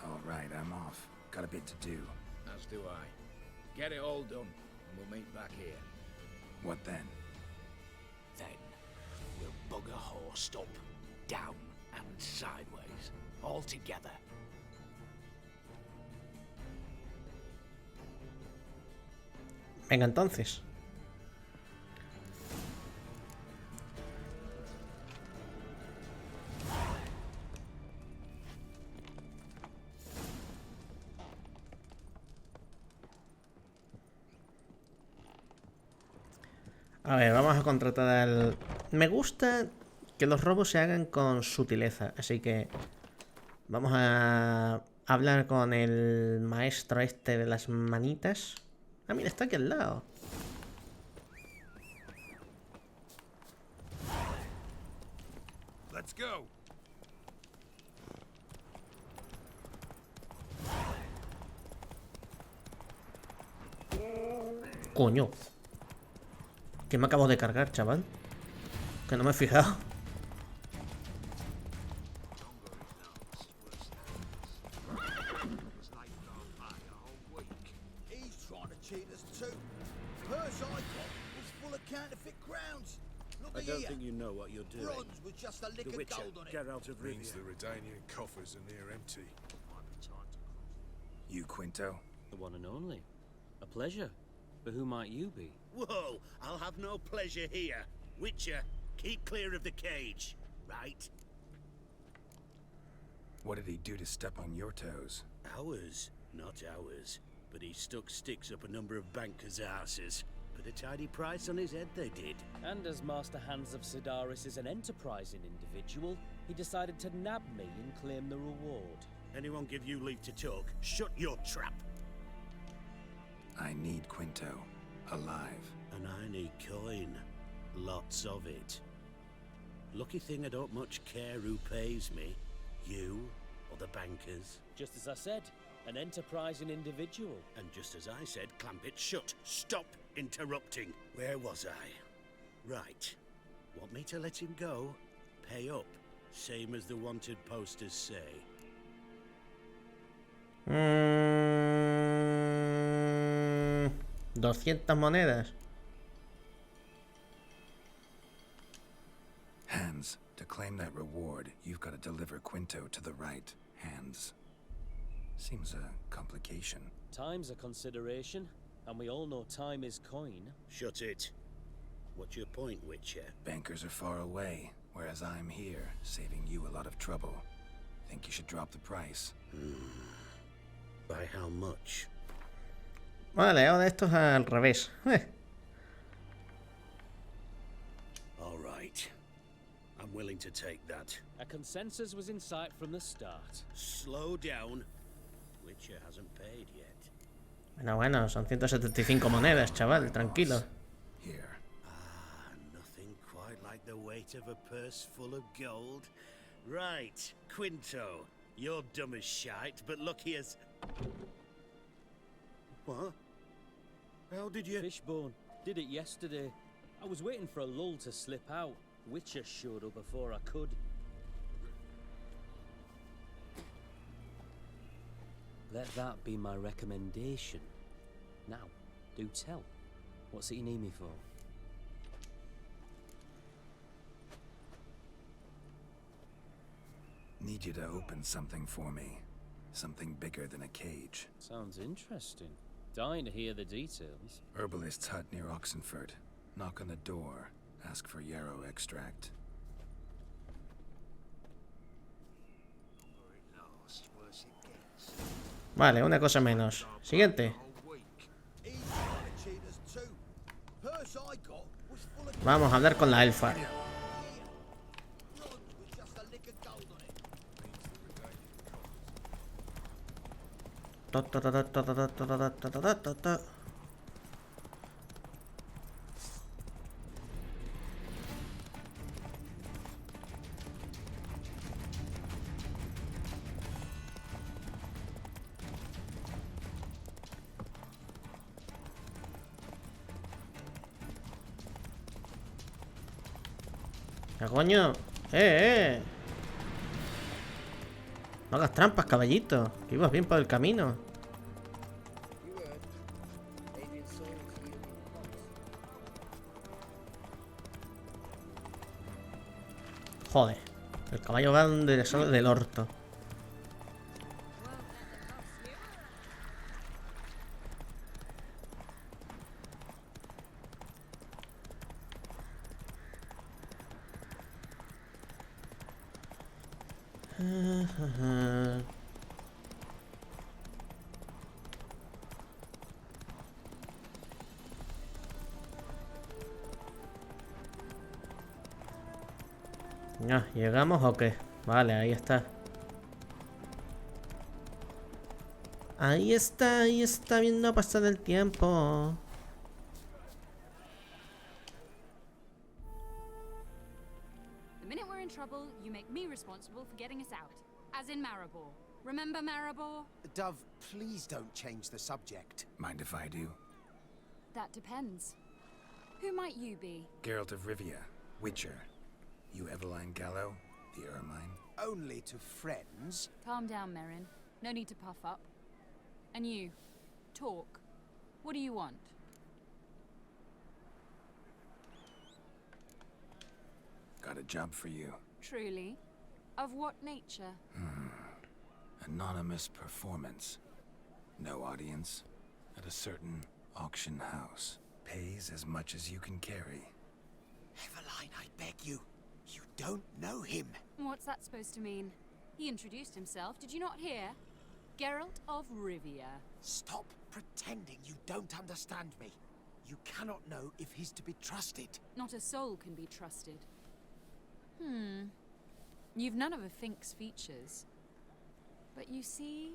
All right, I'm off. Got a bit to do.
As do I. Get it all done, and we'll meet back here.
What then?
Then, we'll bugger horsed up, down and sideways, all together.
Venga, entonces. A ver, vamos a contratar al... Me gusta que los robos se hagan con sutileza, así que vamos a hablar con el maestro este de las manitas. Ah, mira, está aquí al lado.
Let's go.
Coño. Que me acabo de cargar, chaval. Que no me he fijado.
He's trying to cheat us too. Purse I got was full of counterfeit crowns. Look
I
at
don't
here.
think you know what you're doing.
Bronze with just a lick
The
of
Witcher,
gold on it.
Geralt of
Means
Rivia.
the Redanian coffers are near empty.
You, Quinto?
The one and only. A pleasure. But who might you be?
Whoa, I'll have no pleasure here. Witcher, keep clear of the cage, right?
What did he do to step on your toes?
Ours, not ours. But he stuck sticks up a number of bankers' asses. Put a tidy price on his head, they did.
And as Master Hans of Sidaris is an enterprising individual, he decided to nab me and claim the reward.
Anyone give you leave to talk? Shut your trap!
I need Quinto. Alive.
And I need coin. Lots of it. Lucky thing I don't much care who pays me. You or the bankers.
Just as I said, an enterprising individual.
And just as I said, clamp it shut. Stop interrupting. Where was I? Right. Want me to let him go? Pay up. Same as the wanted posters say.
200 monedas.
Hands, to claim that reward, you've got to deliver Quinto to the right hands. Seems a complication.
Time's a consideration, and we all know time is coin.
Shut it. What's your point, Witcher?
Bankers are far away, whereas I'm here, saving you a lot of trouble. Think you should drop the price.
By how much?
Vale, ahora esto es al revés.
All right. I'm willing to take that.
A consensus was in sight from the start.
Slow down. Witcher hasn't paid yet.
Bueno, son 175 monedas, chaval, tranquilo.
Here.
Nothing quite like the weight of a purse full of gold. Right, Quinto. You're dumb as shite, but lucky as... What?
How did you?
Fishbone. Did it yesterday. I was waiting for a lull to slip out. Witcher showed up before I could. Let that be my recommendation. Now, do tell. What's it you need me for?
Need you to open something for me. Something bigger than a cage.
Sounds interesting. Dying to hear the details.
Herbalist's hut near Oxenford. Knock on the door. Ask for yarrow extract.
Vale, una cosa menos. Siguiente. Vamos a hablar con la elfa. ¿Qué coño? No hagas trampas, caballito. Que ibas bien por el camino. Joder. El caballo va donde le sale del orto. Ya, ¿llegamos o qué? Vale, ahí está. Ahí está viendo pasar el tiempo.
The minute we're in trouble, you make me responsible for getting us out. As in Maribor. Remember Maribor?
Dove, please don't change the subject.
Mind if I do?
That depends. Who might you be?
Geralt of Rivia, Witcher. You Eveline Gallo, the Ermine?
Only to friends.
Calm down, Merrin. No need to puff up. And you, talk. What do you want?
Got a job for you.
Truly? Of what nature?
Anonymous performance. No audience. At a certain auction house. Pays as much as you can carry.
Eveline, I beg you. You don't know him.
What's that supposed to mean? He introduced himself, did you not hear? Geralt of Rivia.
Stop pretending you don't understand me. You cannot know if he's to be trusted.
Not a soul can be trusted. You've none of a Fink's features. But you see,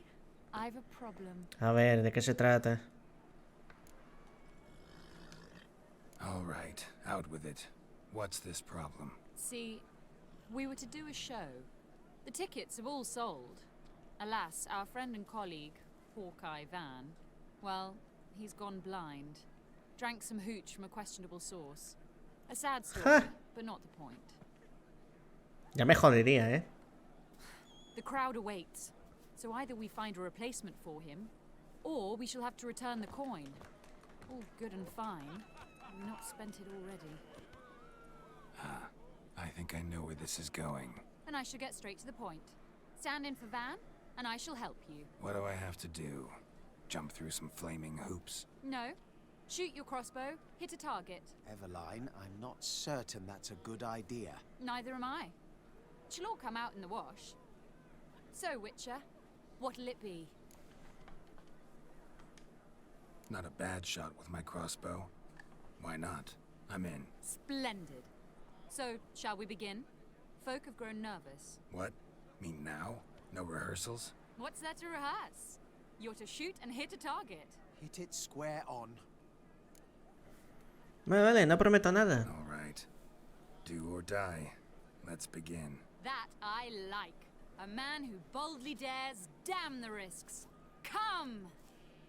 I've a problem.
A ver, ¿de qué se trata?
All right, out with it. What's this problem?
See, we were to do a show. The tickets have all sold. Alas, our friend and colleague, Hawkeye Van, well, he's gone blind. Drank some hooch from a questionable source. A sad story, but not the point.
Ya me jodería, ¿eh?
The crowd awaits. So either we find a replacement for him, or we shall have to return the coin. All good and fine. We've not spent it already.
I think I know where this is going.
And I shall get straight to the point. Stand in for Van, and I shall help you.
What do I have to do? Jump through some flaming hoops?
No. Shoot your crossbow, hit a target.
Eveline, I'm not certain that's a good idea.
Neither am I. It shall all come out in the wash. So, Witcher, what'll it be?
Not a bad shot with my crossbow. Why not? I'm in.
Splendid. So, shall we begin? Folk have grown nervous.
What? Mean now? No rehearsals?
What's there to rehearse? You're to shoot and hit a target.
Hit it square on.
Vale, no prometo nada.
All right. Do or die. Let's begin.
That I like. A man who boldly dares, damn the risks. Come!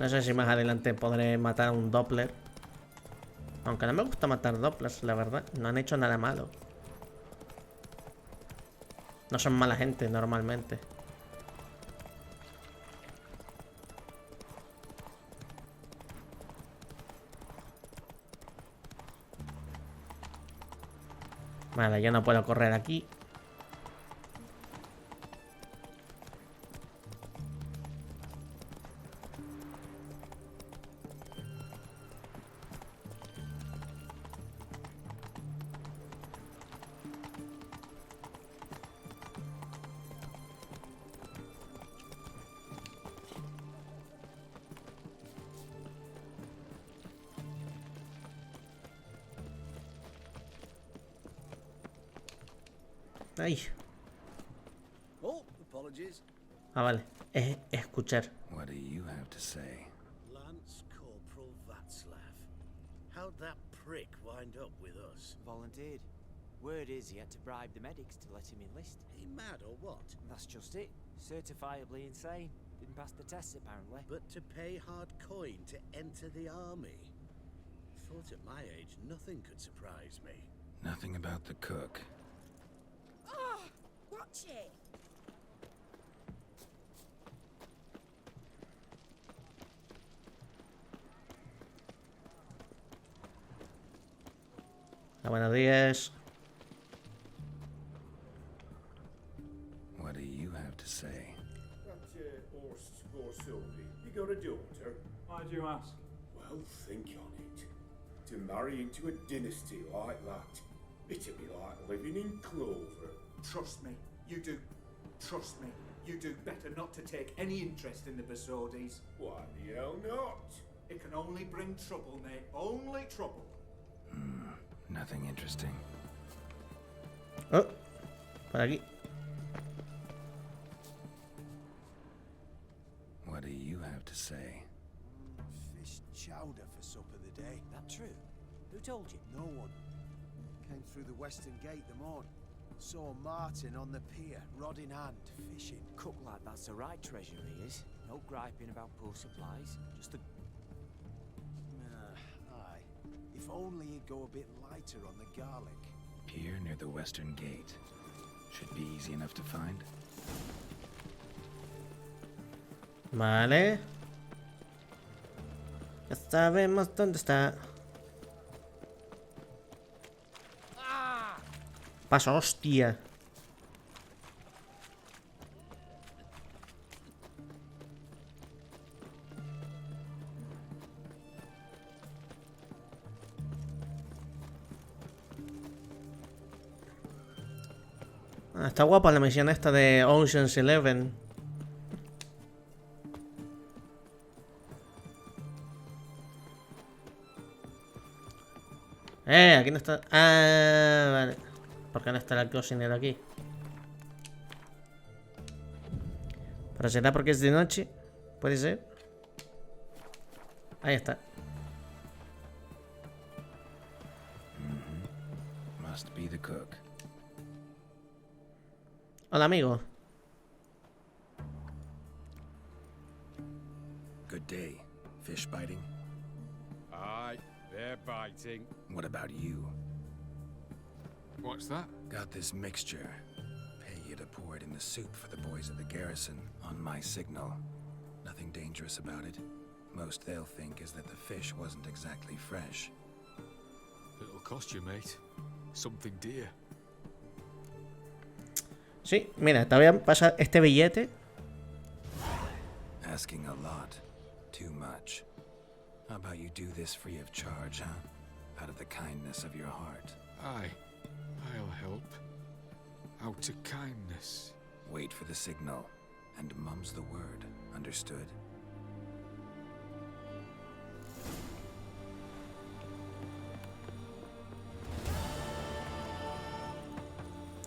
No sé si más adelante podré matar a un Doppler. Aunque no me gusta matar Dopplers, la verdad. No han hecho nada malo. No son mala gente normalmente. Vale, yo no puedo correr aquí. Ay.
Oh, apologies.
Ah, vale. Escuchar.
What do you have to say?
Lance Corporal Václav. How'd that prick wind up with us?
Volunteered. Word is he had to bribe the medics to let him enlist.
He mad or what?
That's just it. Certifiably insane. Didn't pass the tests apparently.
But to pay hard coin to enter the army? Thought at my age nothing could surprise me.
Nothing about the cook.
Oh, watch it.
Buenos días.
What do you have to say?
That horse Sylvie, you got a daughter?
Why do you ask?
Well, think on it. To marry into a dynasty like that, it'd be like living in clover.
Trust me, you do. Trust me, you do better not to take any interest in the Basodis.
Why the hell not?
It can only bring trouble, mate. Only trouble.
Nothing interesting.
Oh, por aquí.
What do you have to say?
Fish chowder for supper the day.
That true? Who told you?
No one. Came through the western gate the morn. Saw Martin on the pier, rod in hand, fishing.
Cook like that's the right treasure he is. No griping about poor supplies. Just a...
Aye. If only he'd go a bit lighter on the garlic.
Pier near the western gate. Should be easy enough to find.
Vale. Ya sabemos dónde está. Paso, hostia. Está guapa la misión esta de Ocean's 11. Aquí no está. Ah, vale. ¿Por qué no está el cocinero aquí? ¿Pero será porque es de noche? ¿Puede ser? Ahí está.
Must be the cook.
Hola, amigo.
Good day. Fish biting?
Aye, they're biting.
What about you?
What's that?
Got this mixture. Pay you to pour it in the soup for the boys at the garrison, on my signal. Nothing dangerous about it. Most they'll think is that the fish wasn't exactly fresh.
It'll cost you, mate. Something dear.
Sí, mira, te voy a pasar este billete.
Asking a lot. Too much. How about you do this free of charge, huh? Out of the kindness of your heart.
Aye, I'll help. Out of kindness.
Wait for the signal, and mum's the word. Understood?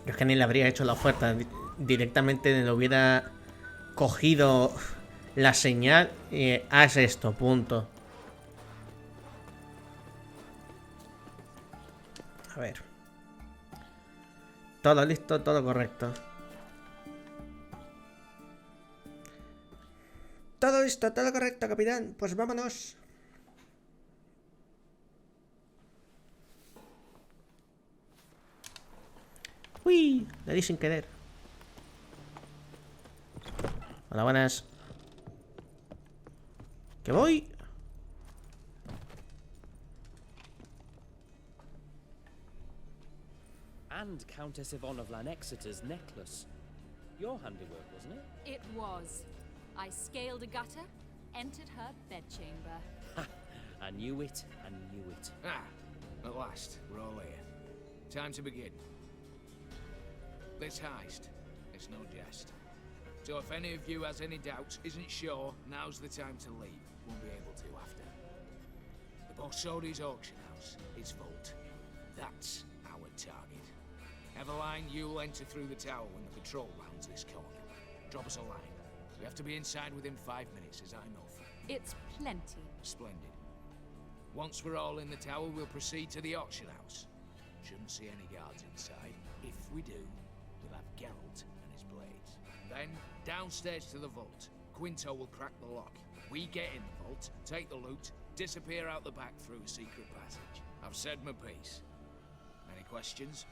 Yo es que ni le habría hecho la oferta. Directamente le hubiera cogido la señal y haz esto, punto. A ver. Todo listo, todo correcto. Todo listo, todo correcto, capitán. Pues vámonos. Uy, le di sin querer. Hola, buenas. ¿Qué voy?
And Countess Yvonne of Lanexeter's necklace. Your handiwork, wasn't it?
It was. I scaled a gutter, entered her bedchamber.
Ha! I knew it, I knew it.
Ah, at last, we're all here. Time to begin. This heist, it's no jest. So if any of you has any doubts, isn't sure, now's the time to leave. Won't be able to after. The Borsodi's auction house, its vault. That's our target. Eveline, you'll enter through the tower when the patrol rounds this corner. Drop us a line. We have to be inside within 5 minutes, as I'm off.
It's plenty.
Splendid. Once we're all in the tower, we'll proceed to the auction house. Shouldn't see any guards inside. If we do, we'll have Geralt and his blades. Then, downstairs to the vault. Quinto will crack the lock. We get in the vault, take the loot, disappear out the back through a secret passage. I've said my piece. Any questions?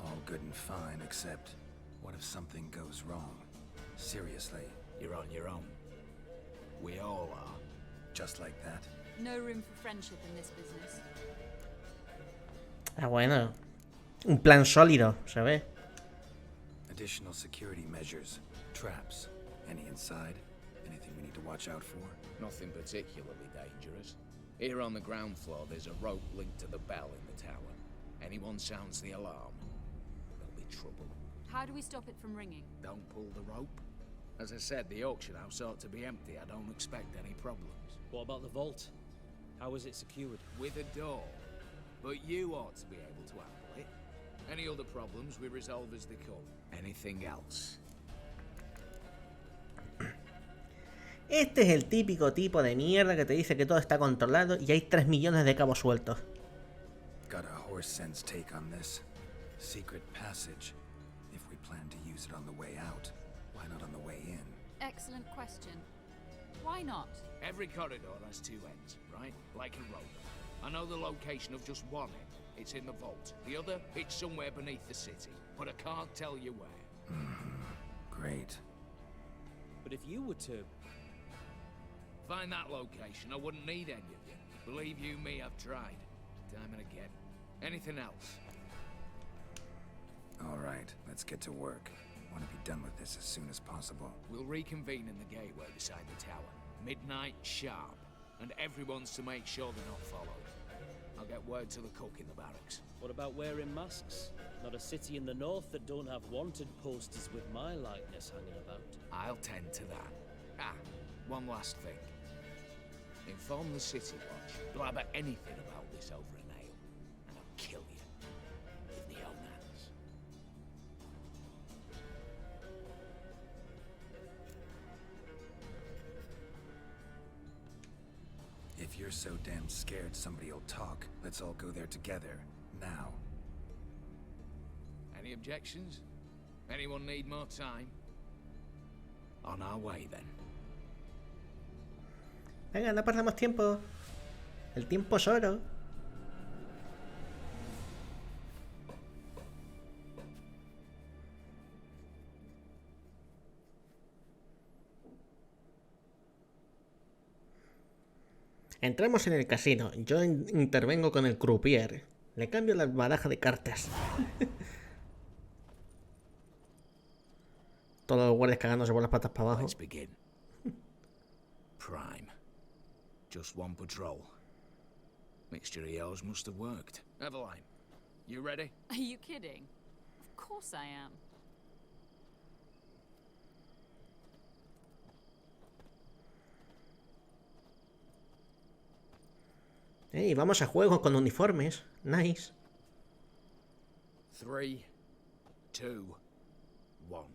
All good and fine, except what if something goes wrong? Seriously.
You're on your own. We all are.
Just like that?
No room for friendship in this business.
Ah, bueno. Un plan sólido, se ve.
Additional security measures. Traps. Any inside? Anything we need to watch out for?
Nothing particularly dangerous. Here on the ground floor, there's a rope linked to the bell in the tower. Anyone sounds the alarm, there'll be trouble.
How do we stop it from ringing?
Don't pull the rope. As I said, the auction house ought to be empty. I don't expect any problems.
What about the vault? How is it secured?
With a door. But you ought to be able to handle it. Any other problems we resolve as they come. Anything else?
Este es el típico tipo de mierda que te dice que todo está controlado y hay 3 millones de cabos sueltos.
Got a horse sense take on this. Secret passage. If we plan to use it on the way out, why not on the way in?
Excellent question. Why not?
Every corridor has two ends, right? Like a rope. I know the location of just one end. It's in the vault. The other, it's somewhere beneath the city. But I can't tell you where.
Great.
But if you were to...
find that location, I wouldn't need any of you. Believe you me, I've tried. Time and again. Anything else?
Alright, let's get to work. Want to be done with this as soon as possible.
We'll reconvene in the gateway beside the tower. Midnight sharp. And everyone's to make sure they're not followed. I'll get word to the cook in the barracks.
What about wearing masks? Not a city in the north that don't have wanted posters with my likeness hanging about.
I'll tend to that. Ah, one last thing. Inform the City Watch. Blabber anything about this over a nail, and I'll kill you with my own hands.
If you're so damn scared somebody'll talk, let's all go there together, now.
Any objections? Anyone need more time? On our way, then.
Venga, no perdamos tiempo. El tiempo es oro. Entramos en el casino. Yo intervengo con el croupier. Le cambio la baraja de cartas. Todos los guardias cagándose por las patas para abajo.
Let's begin. Prime. Just one patrol. Mixture of yours must have worked. Eveline, you ready?
Are you kidding? Of course I am.
Hey, vamos a juegos con uniformes. Nice.
3, 2, 1.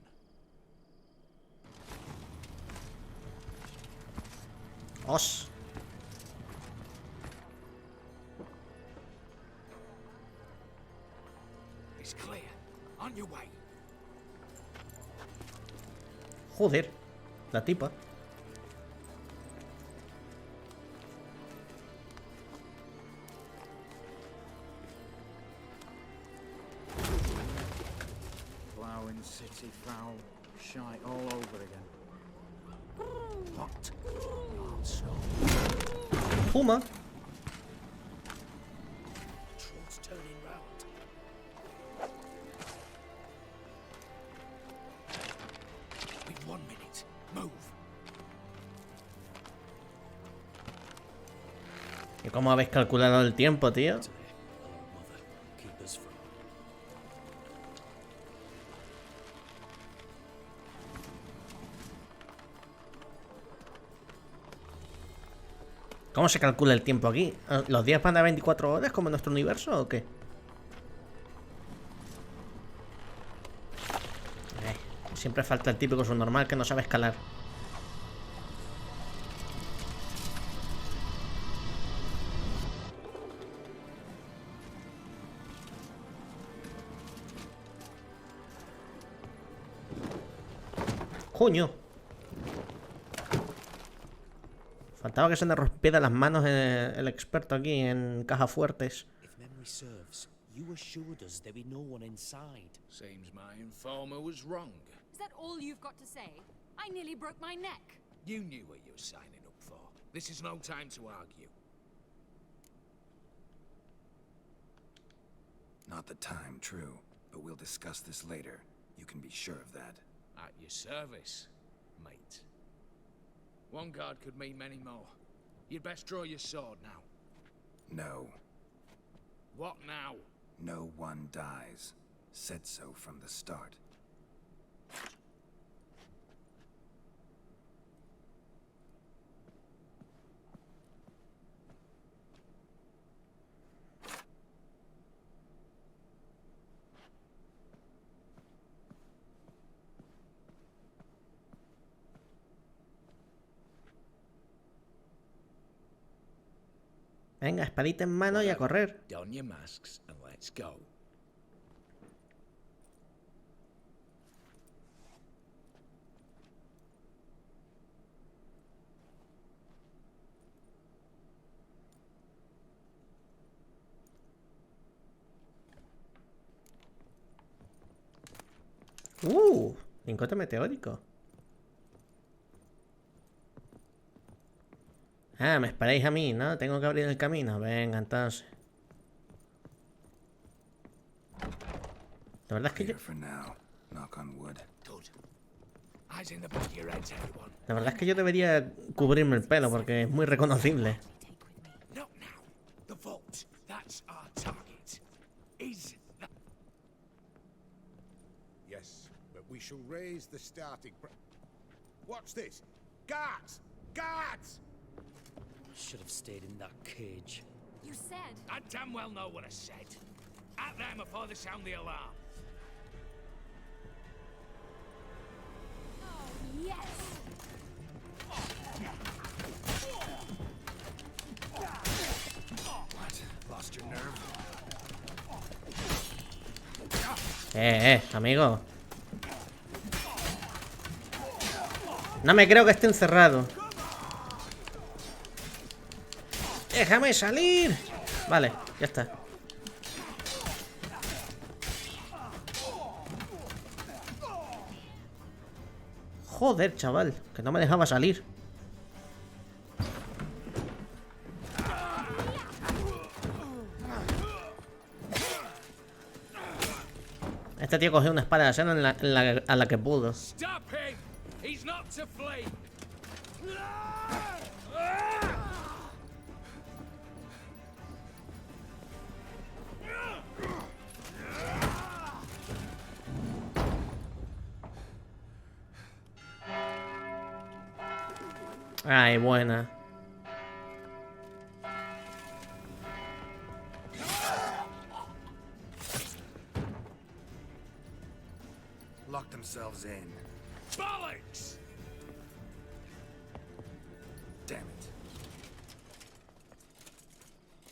Os.
It's clear. On your way.
Joder, la tipa.
Ploughing city foul, shite all over again. What?
Puma.
Troll's turning round. We've 1 minute. Move.
¿Y cómo habéis calculado el tiempo, tío? ¿Cómo se calcula el tiempo aquí? ¿Los días van a 24 horas como en nuestro universo o qué? Siempre falta el típico subnormal que no sabe escalar. ¡Coño! Faltaba que se me rompiera las manos el experto aquí en cajas fuertes.
If memory serves, you assured us there be no one inside.
Seems my informer was wrong.
Is that all you've got to say? I nearly broke my neck.
You knew what you were signing up for. This is no time to argue.
Not the time, true. But we'll discuss this later. You can be sure of that.
At your service, mate. One guard could mean many more. You'd best draw your sword now.
No.
What now?
No one dies. Said so from the start.
Venga, espadita en mano y a correr.
Don your masks and let's go.
Lingote meteórico. Ah, me esperáis a mí, ¿no? Tengo que abrir el camino. Venga, entonces. La verdad es que yo... La verdad es que yo debería cubrirme el pelo porque es muy reconocible.
Yes, but we shall raise the starting Watch this! Guards! Guards!
Should have stayed in that cage.
You said...
I damn well know what I said. At them before they sound the alarm.
Oh, yes!
What? Lost your nerve?
Amigo. No me creo que esté encerrado. ¡Déjame salir! Vale, ya está. Joder, chaval, que no me dejaba salir. Este tío cogió una espada de acero a la que pudo. Ay, buena.
Lock themselves in.
Bollocks!
Damn it.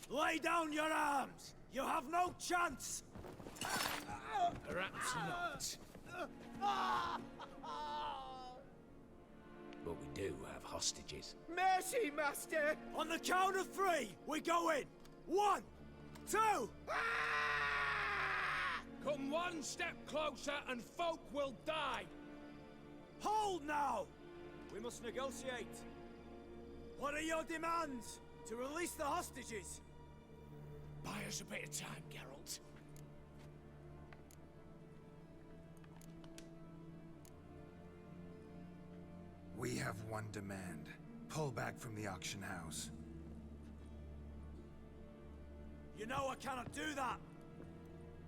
Lay down your arms! You have no chance!
Perhaps not. but we do have hostages.
Mercy, Master! On the count of 3, we go in! 1, 2...
Come one step closer and folk will die!
Hold now! We must negotiate. What are your demands? To release the hostages?
Buy us a bit of time, Geralt.
We have one demand. Pull back from the auction house.
You know I cannot do that!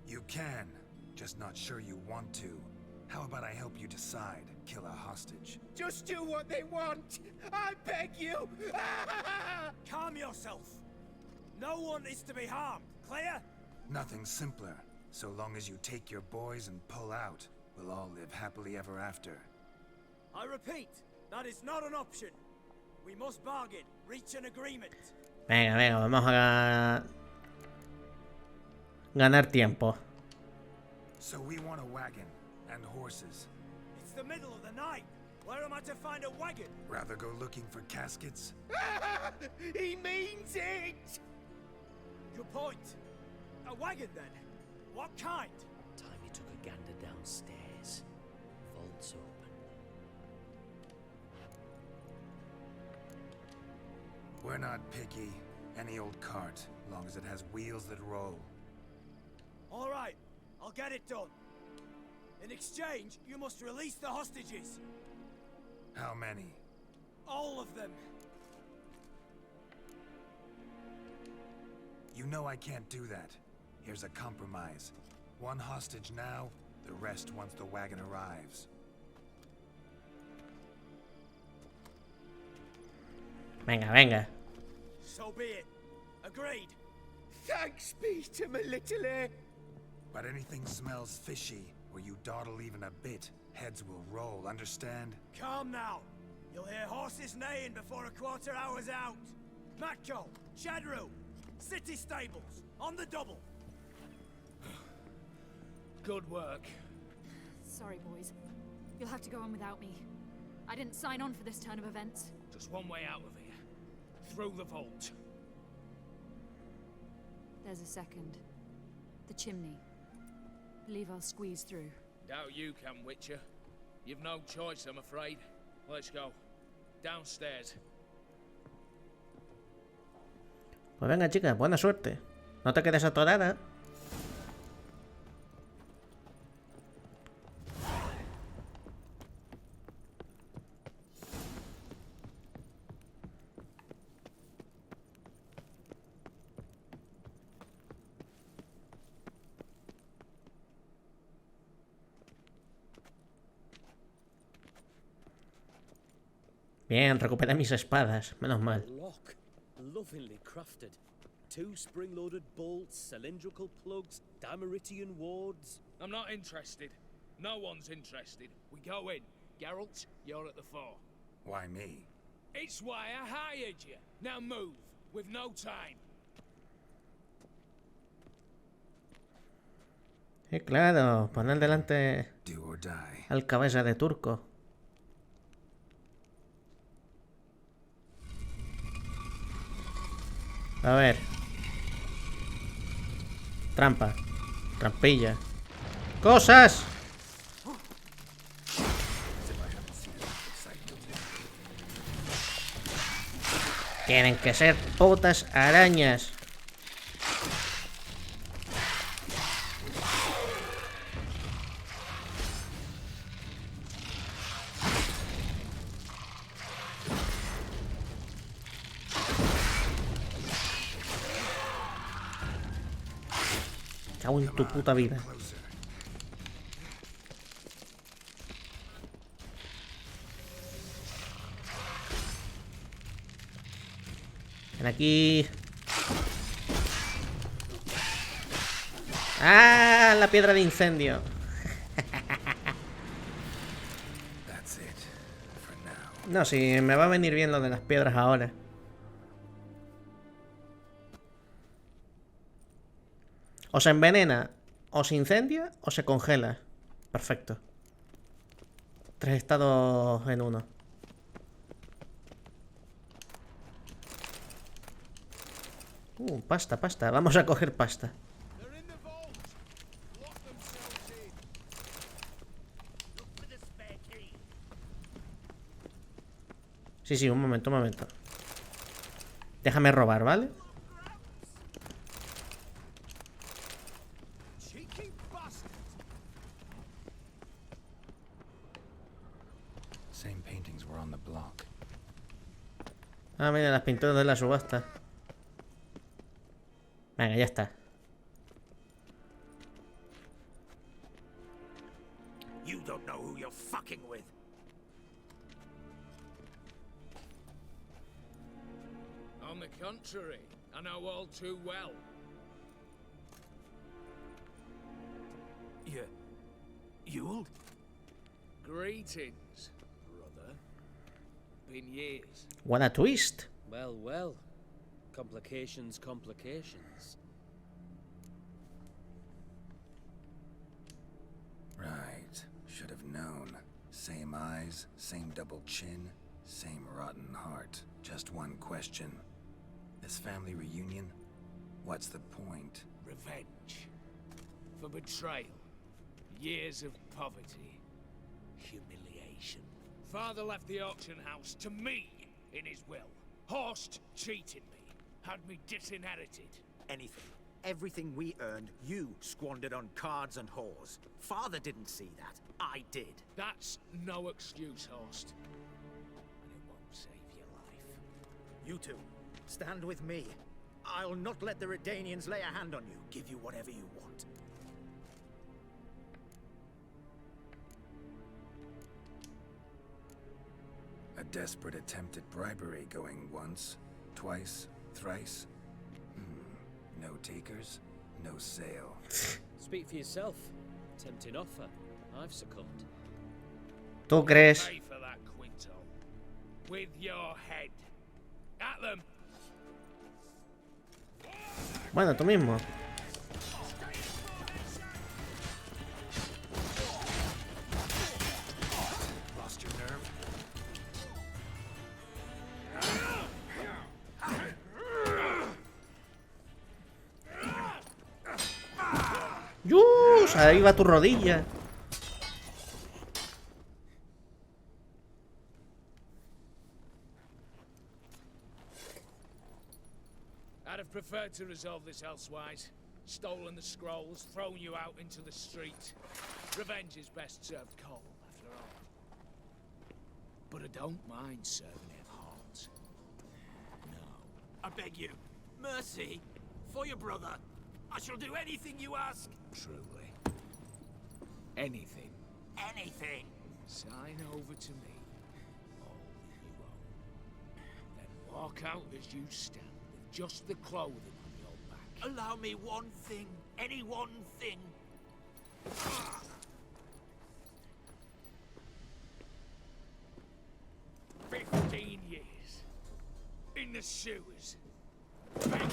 You can, just not sure you want to. How about I help you decide? Kill a hostage.
Just do what they want! I beg you! Calm yourself! No one is to be harmed, clear?
Nothing simpler. So long as you take your boys and pull out, we'll all live happily ever after.
I repeat, that is not an option. We must bargain, reach an agreement.
Venga, vamos a ganar tiempo.
So we want a wagon and horses.
It's the middle of the night. Where am I to find a wagon?
Rather go looking for caskets?
He means it! Good point. A wagon then? What kind?
Tiny took a gander downstairs. Vault's open.
We're not picky. Any old cart, long as it has wheels that roll.
All right, I'll get it done. In exchange, you must release the hostages.
How many?
All of them.
You know I can't do that. Here's a compromise. One hostage now, the rest once the wagon arrives.
Venga.
So be it. Agreed. Thanks be to my little air.
But anything smells fishy, or you dawdle even a bit, heads will roll, understand?
Calm now. You'll hear horses neighing before a quarter hour's out. Matco, Shadru, city stables, on the double.
Good work.
Sorry, boys. You'll have to go on without me. I didn't sign on for this turn of events.
Just one way out of here. Through the vault.
There's a second. The chimney. Believe I'll squeeze through.
Doubt you can, Witcher. You've no choice, I'm afraid. Let's go. Downstairs.
Pues venga, chica, buena suerte. No te quedes atorada. Bien, recuperé mis espadas, menos mal.
Lock, lovingly crafted. 2 spring-loaded bolts, cylindrical plugs, Dameritian wards.
I'm not interested. No one's interested. We go in. Geralt, you're at the fore.
Why me?
It's why I hired you. Now move. We've no time.
Claro, poner delante
Do or die.
al cabeza de turco. A ver. Trampa. Trampilla. ¡Cosas! Tienen que ser putas arañas. Cago en tu puta vida. Ven aquí. ¡Ah! La piedra de incendio. No, sí, me va a venir bien lo de las piedras ahora. O se envenena, o se incendia, o se congela. Perfecto. 3 estados en uno. Pasta, pasta. Vamos a coger pasta. Sí, sí, un momento, un momento. Déjame robar, ¿vale?
Same paintings were on the block.
Ah, mira, las pinturas de la subasta. Venga, ya está.
You don't know who you're fucking with.
On the contrary, I know all too well.
You'll?
Greetings, brother. Been years.
What a twist.
Well, well. Complications, complications.
Right. Should have known. Same eyes, same double chin, same rotten heart. Just one question. This family reunion? What's the point?
Revenge. For betrayal. Years of poverty. Humiliation. Father left the auction house to me in his will. Horst cheated me. Had me disinherited.
Anything. Everything we earned, you squandered on cards and whores. Father didn't see that. I did.
That's no excuse, Horst. And it won't save your life.
You two, stand with me. I'll not let the Redanians lay a hand on you. Give you whatever you want.
A desperate attempt at bribery going once, twice, thrice. No takers, no sale.
Speak for yourself. Tempting offer. I've succumbed.
¿Tú crees?
Pay for that, Quinto. With your head. At them.
Bueno, tú mismo.
Lost your nerve?
¡Yus! Ahí va tu rodilla.
I'd have preferred to resolve this elsewise. Stolen the scrolls, thrown you out into the street. Revenge is best served cold, after all. But I don't mind serving it hot. No.
I beg you. Mercy. For your brother. I shall do anything you ask.
Truly. Anything.
Anything.
Sign over to me. All that you own. Then walk out as you stand, with just the clothing on your back.
Allow me one thing. Any one thing.
15 years. In the sewers. Begging.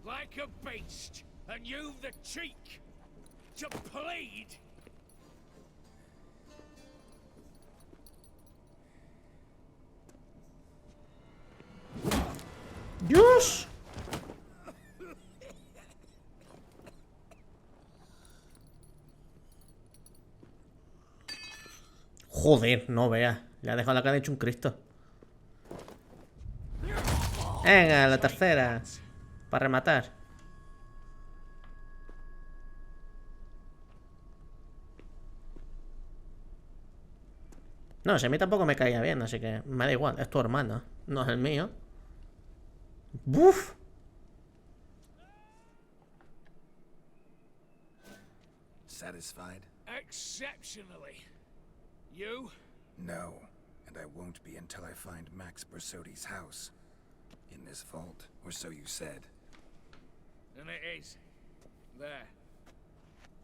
Like a beast. And you've the cheek to plead.
¡Dios! Joder, no vea. Le ha dejado la cara hecho un Cristo. Venga, la tercera. Para rematar. No, si a mí tampoco me caía bien, así que me da igual. Es tu hermano, no es el mío. ¡Buf!
Satisfied?
Exceptionally. You?
No, and I won't be until I find Max Bersodi's house. In this vault, or so you said.
And it is. There.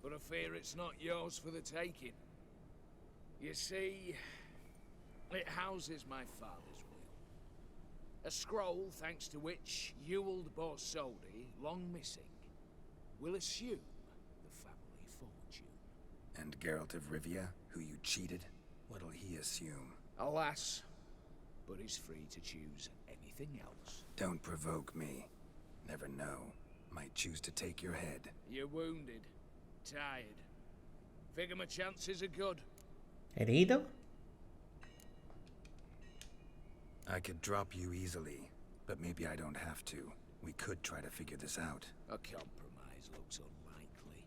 But I fear it's not yours for the taking. You see, it houses my father's will. A scroll thanks to which Ewald Borsodi, long missing, will assume the family fortune.
And Geralt of Rivia, who you cheated, what'll he assume?
Alas, but he's free to choose anything else.
Don't provoke me. Never know. Might choose to take your head.
You're wounded. Tired. Figure my chances are good.
¿Herido?
I could drop you easily, but maybe I don't have to. We could try to figure this out.
A compromise looks unlikely.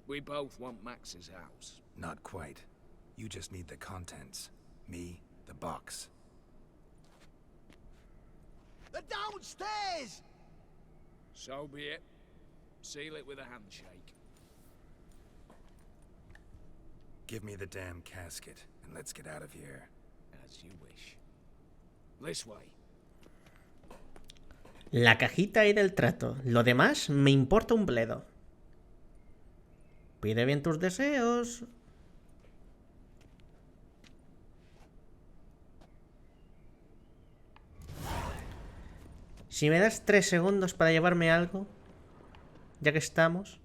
We both want Max's house.
Not quite. You just need the contents. Me, the box.
They're downstairs!
So be it. Seal it with a handshake.
Give me the damn casket, and let's get out of here.
As you wish. This way.
La cajita y del trato. Lo demás me importa un bledo. Pide bien tus deseos. Si me das 3 segundos para llevarme algo, ya que estamos.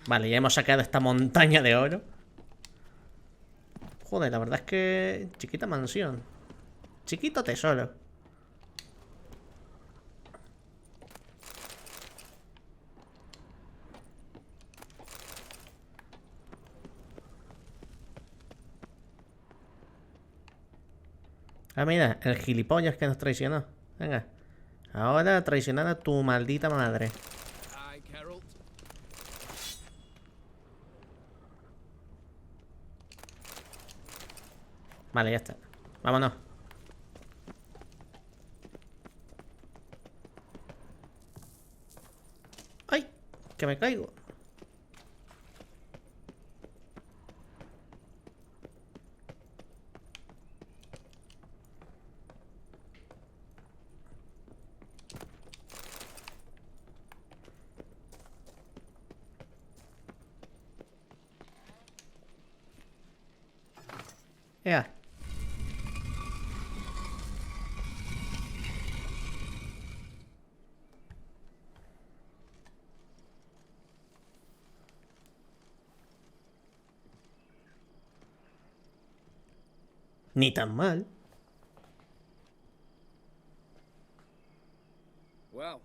Vale, ya hemos sacado esta montaña de oro. Joder, la verdad es que... Chiquita mansión. Chiquito tesoro. Ah, mira, el gilipollas que nos traicionó. Venga. Ahora traicionar a tu maldita madre. Vale, ya está. Vámonos. ¡Ay! Que me caigo. Ea. Ni tan mal.
Well,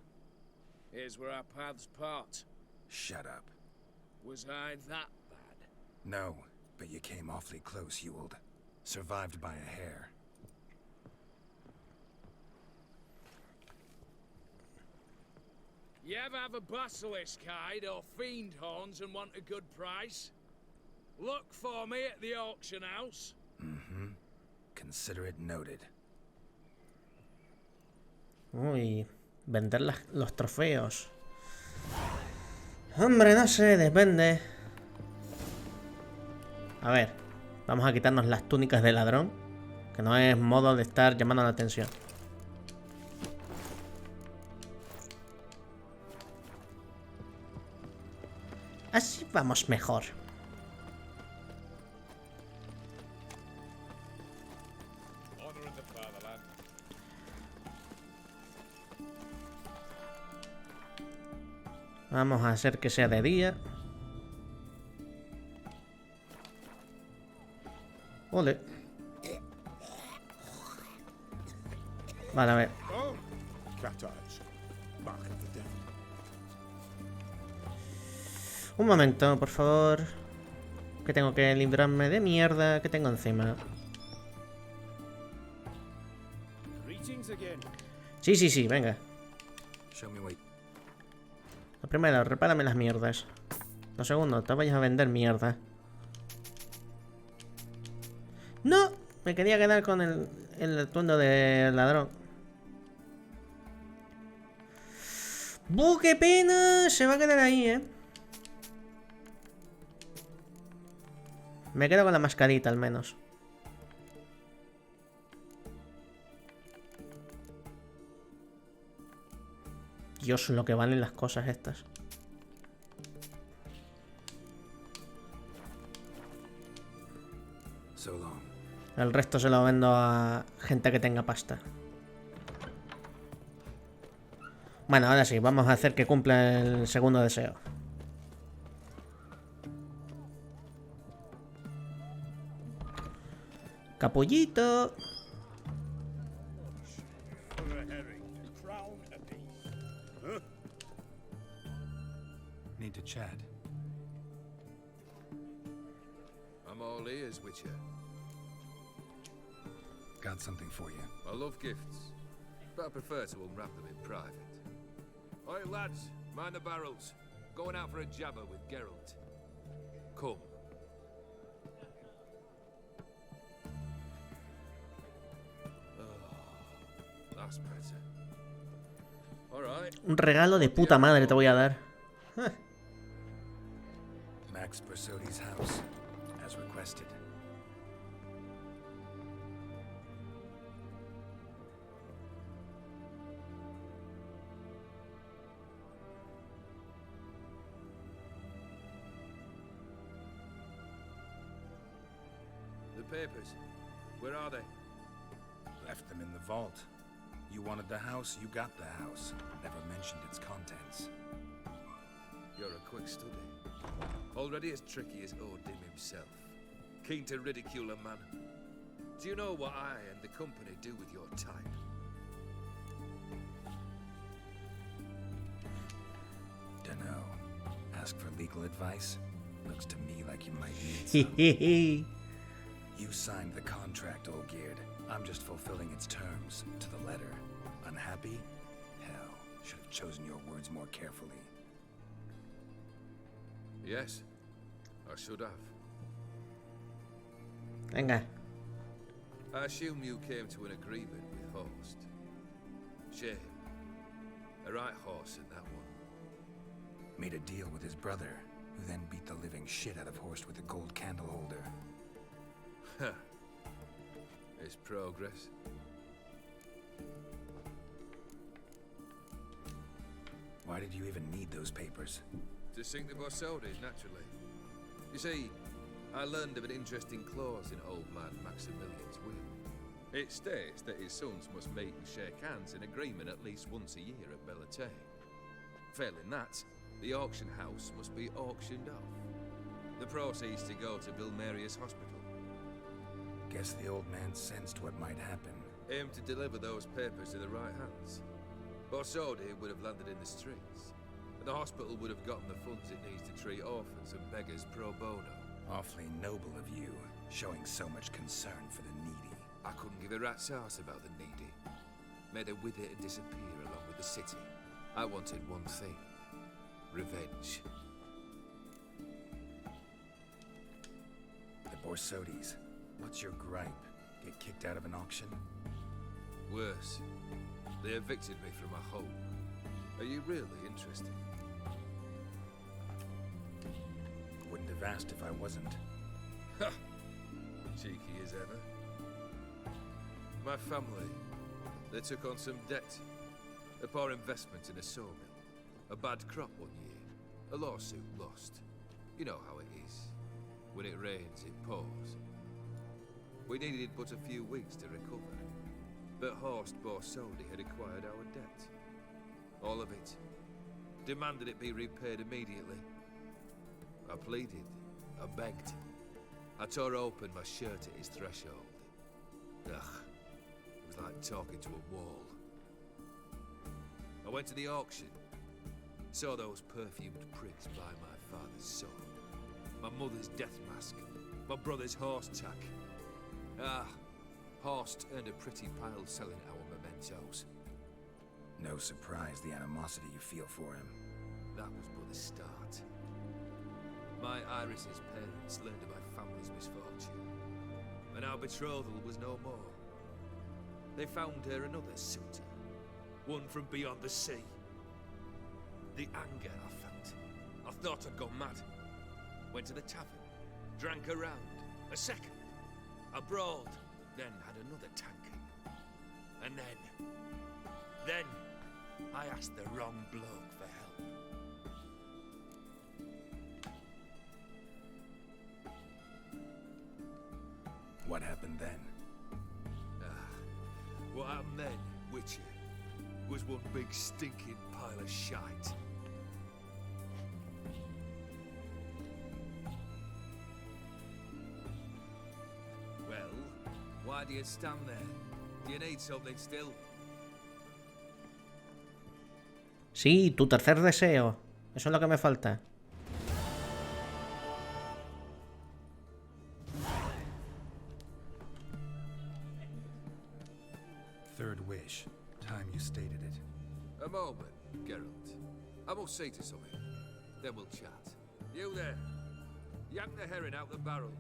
here's where our paths part.
Shut up.
Was I that bad?
No, but you came awfully close, Ewald. Survived by a hair.
You ever have a basilisk hide or fiend horns and want a good price? Look for me at the auction house.
Mm-hmm. Consider it noted.
Uy, vender los trofeos. Hombre, no sé, depende. A ver, vamos a quitarnos las túnicas de ladrón, que no es modo de estar llamando la atención. Así vamos mejor. Vamos a hacer que sea de día. Ole. Vale, a ver. Un momento, por favor. Que tengo que librarme de mierda que tengo encima. Sí, sí, sí, venga. Lo primero, repárame las mierdas. Lo segundo, te vayas a vender mierda. ¡No! Me quería quedar con el atuendo de ladrón. ¡Buh, qué pena! Se va a quedar ahí, ¿eh? Me quedo con la mascarita, al menos. Dios, lo que valen las cosas estas. El resto se lo vendo a gente que tenga pasta. Bueno, ahora sí, vamos a hacer que cumpla el segundo deseo. Capullito.
Need to chat.
I'm all ears, Witcher.
Got something for you.
I love gifts, but I prefer to unwrap them in private. Oi, lads, mind the barrels. Going out for a jabber with Geralt. Come. Oh, that's better. All right.
Un regalo de puta madre te voy a dar.
Max Bersodi's house, as requested.
The papers. Where are they?
Left them in the vault. You wanted the house, you got the house. Never mentioned its contents.
You're a quick study. Already as tricky as Odin himself. Keen to ridicule a man. Do you know what I and the company do with your time?
Dunno. Ask for legal advice? Looks to me like you might need some. You signed the contract, Olgierd. I'm just fulfilling its terms, to the letter. Unhappy? Hell, should have chosen your words more carefully.
Yes, I should have.
Venga.
I assume you came to an agreement with Horst. Shame. A right horse in that one.
Made a deal with his brother, who then beat the living shit out of Horst with a gold candle holder.
Huh. It's progress.
Why did you even need those papers?
To sink the Borsodis, naturally. You see, I learned of an interesting clause in old man Maximilian's will. It states that his sons must meet and shake hands in agreement at least once a year at Bellatane. Failing that, the auction house must be auctioned off. The proceeds to go to Vilmerius Hospital.
Guess the old man sensed what might happen.
Aimed to deliver those papers to the right hands. Borsodi would have landed in the streets. And the hospital would have gotten the funds it needs to treat orphans and beggars pro bono.
Awfully noble of you, showing so much concern for the needy.
I couldn't give a rat's ass about the needy. Made her with it and disappear along with the city. I wanted one thing. Revenge.
The Borsodis. What's your gripe? Get kicked out of an auction?
Worse. They evicted me from my home. Are you really interested?
Wouldn't have asked if I wasn't.
Ha! Cheeky as ever. My family, they took on some debt. A poor investment in a sawmill. A bad crop one year. A lawsuit lost. You know how it is. When it rains, it pours. We needed but a few weeks to recover. But Horst Borsodi had acquired our debt. All of it. Demanded it be repaid immediately. I pleaded. I begged. I tore open my shirt at his threshold. Ugh. It was like talking to a wall. I went to the auction. Saw those perfumed prigs buy my father's soul. My mother's death mask. My brother's horse tack. Ah, Horst earned a pretty pile selling our mementos.
No surprise the animosity you feel for him.
That was but the start. My Iris's parents learned of my family's misfortune, and our betrothal was no more. They found her another suitor, one from beyond the sea. The anger I felt, I thought I'd gone mad. Went to the tavern, drank a round, a second. I brawled, then had another tanking. And then I asked the wrong bloke for help.
What happened then?
what happened then, Witcher, was one big stinking pile of shite. Well, why do you stand there? Do you need something still?
Sí, tu tercer deseo. Eso es lo que me falta.
Third wish. Time you stated it.
A moment, Geralt. I must see to something. Then we'll chat. You there. Yank the herring out the barrel.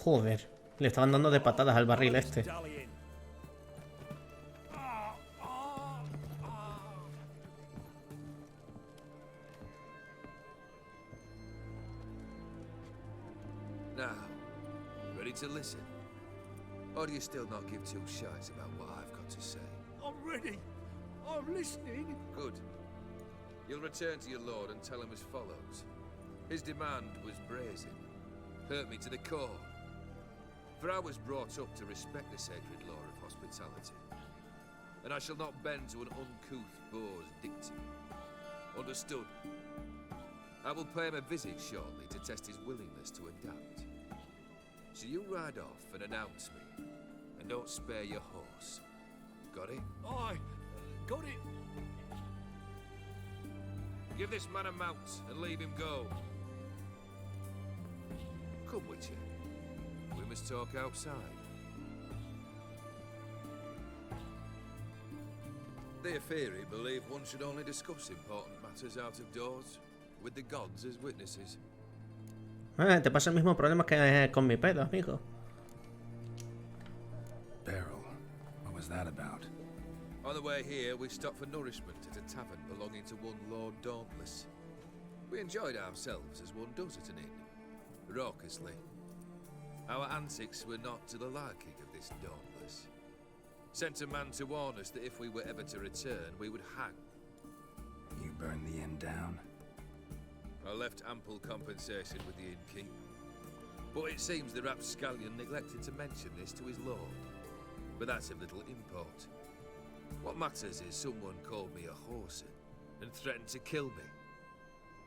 Joder, le estaban dando de patadas al barril este.
Now, ready to listen? Or do you still not give two shites about what I've got to say?
I'm ready. I'm listening.
Good. You'll return to your lord and tell him as follows. His demand was brazen. Hurt me to the core. For I was brought up to respect the sacred law of hospitality. And I shall not bend to an uncouth boor's dictum. Understood? I will pay him a visit shortly to test his willingness to adapt. So you ride off and announce me. And don't spare your horse. Got it?
Aye, got it.
Give this man a mount and leave him go. Come, Witcher. We must talk outside. The Aphiri believe one should only discuss important matters out of doors, with the gods as witnesses.
Te pasa el mismo problema que con mi pelo, amigo.
Beryl, what was that about?
On the way here, we stopped for nourishment at a tavern belonging to one Lord Dauntless. We enjoyed ourselves as one does at an inn, raucously. Our antics were not to the liking of this Dauntless. Sent a man to warn us that if we were ever to return, we would hang.
You burned the inn down?
I left ample compensation with the innkeep. But it seems the rapscallion neglected to mention this to his lord. But that's of little import. What matters is someone called me a whoreson and threatened to kill me.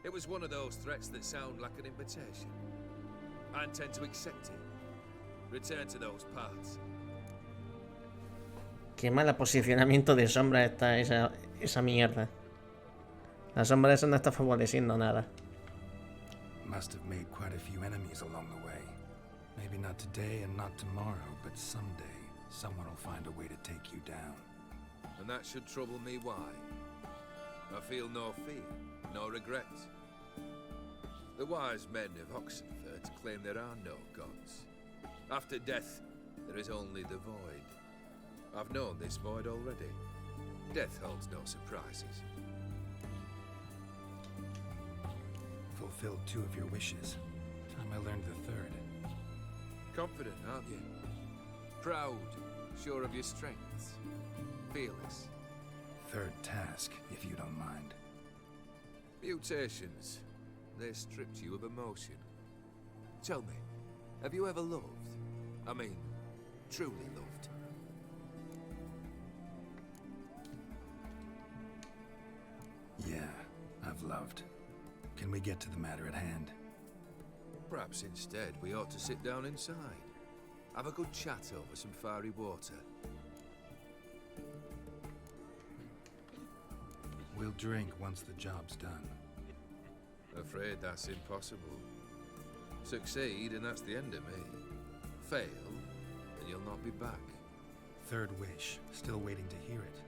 It was one of those threats that sound like an invitation. I intend to accept it. Return to those parts.
Qué mal posicionamiento de sombra está esa mierda. La sombra esa no está favoreciendo nada.
Must have made quite a few enemies along the way. Maybe not today and not tomorrow, but someday someone will find a way to take you down.
And that should trouble me why? I feel no fear, no regret. The wise men of Oxenfurt claim there are no gods. After death, there is only the void. I've known this void already. Death holds no surprises.
Fulfilled 2 of your wishes. Time I learned the 3rd.
Confident, aren't you? Proud, sure of your strengths. Fearless.
3rd task, if you don't mind.
Mutations. They stripped you of emotion. Tell me, have you ever loved? I mean, truly loved?
Yeah, I've loved. Can we get to the matter at hand?
Perhaps instead we ought to sit down inside. Have a good chat over some fiery water.
We'll drink once the job's done.
Afraid that's impossible. Succeed and that's the end of me. Fail and you'll not be back.
3rd wish. Still waiting to hear it.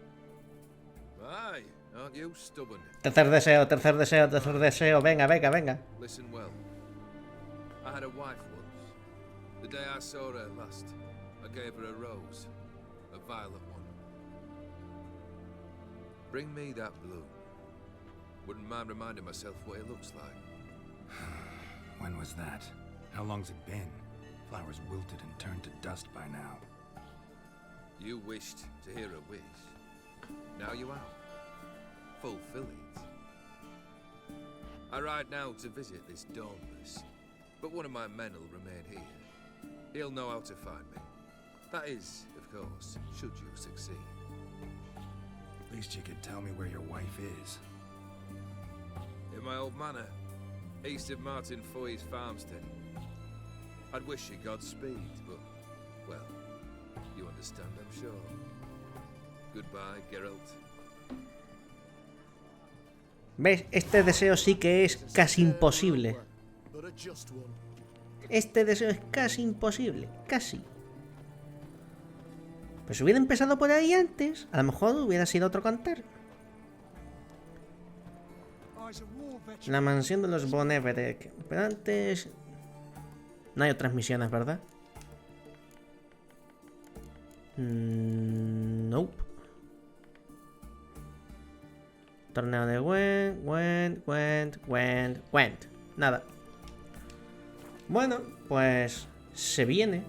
Aye, aren't you stubborn?
Tercer deseo, tercer deseo, tercer deseo. Venga, venga, venga.
Listen well. I had a wife once. The day I saw her last, I gave her a rose. A violet one. Bring me that bloom. Wouldn't mind reminding myself what it looks like.
When was that? How long's it been? Flowers wilted and turned to dust by now.
You wished to hear a wish. Now you have. Fulfill it. I ride now to visit this Dauntless, but one of my men will remain here. He'll know how to find me. That is, of course, should you succeed.
At least you could tell me where your wife is.
In my old manor, east of Martin Foy's farmstead. I'd wish you Godspeed, but, well, you understand, I'm sure. Goodbye, Geralt.
¿Ves? Este deseo sí que es casi imposible. Este deseo es casi imposible. Casi. Pues si hubiera empezado por ahí antes, a lo mejor hubiera sido otro cantar. La mansión de los Von Everett. Pero antes... No hay otras misiones, ¿verdad? Nope. Torneo de Went. Nada. Bueno, pues se viene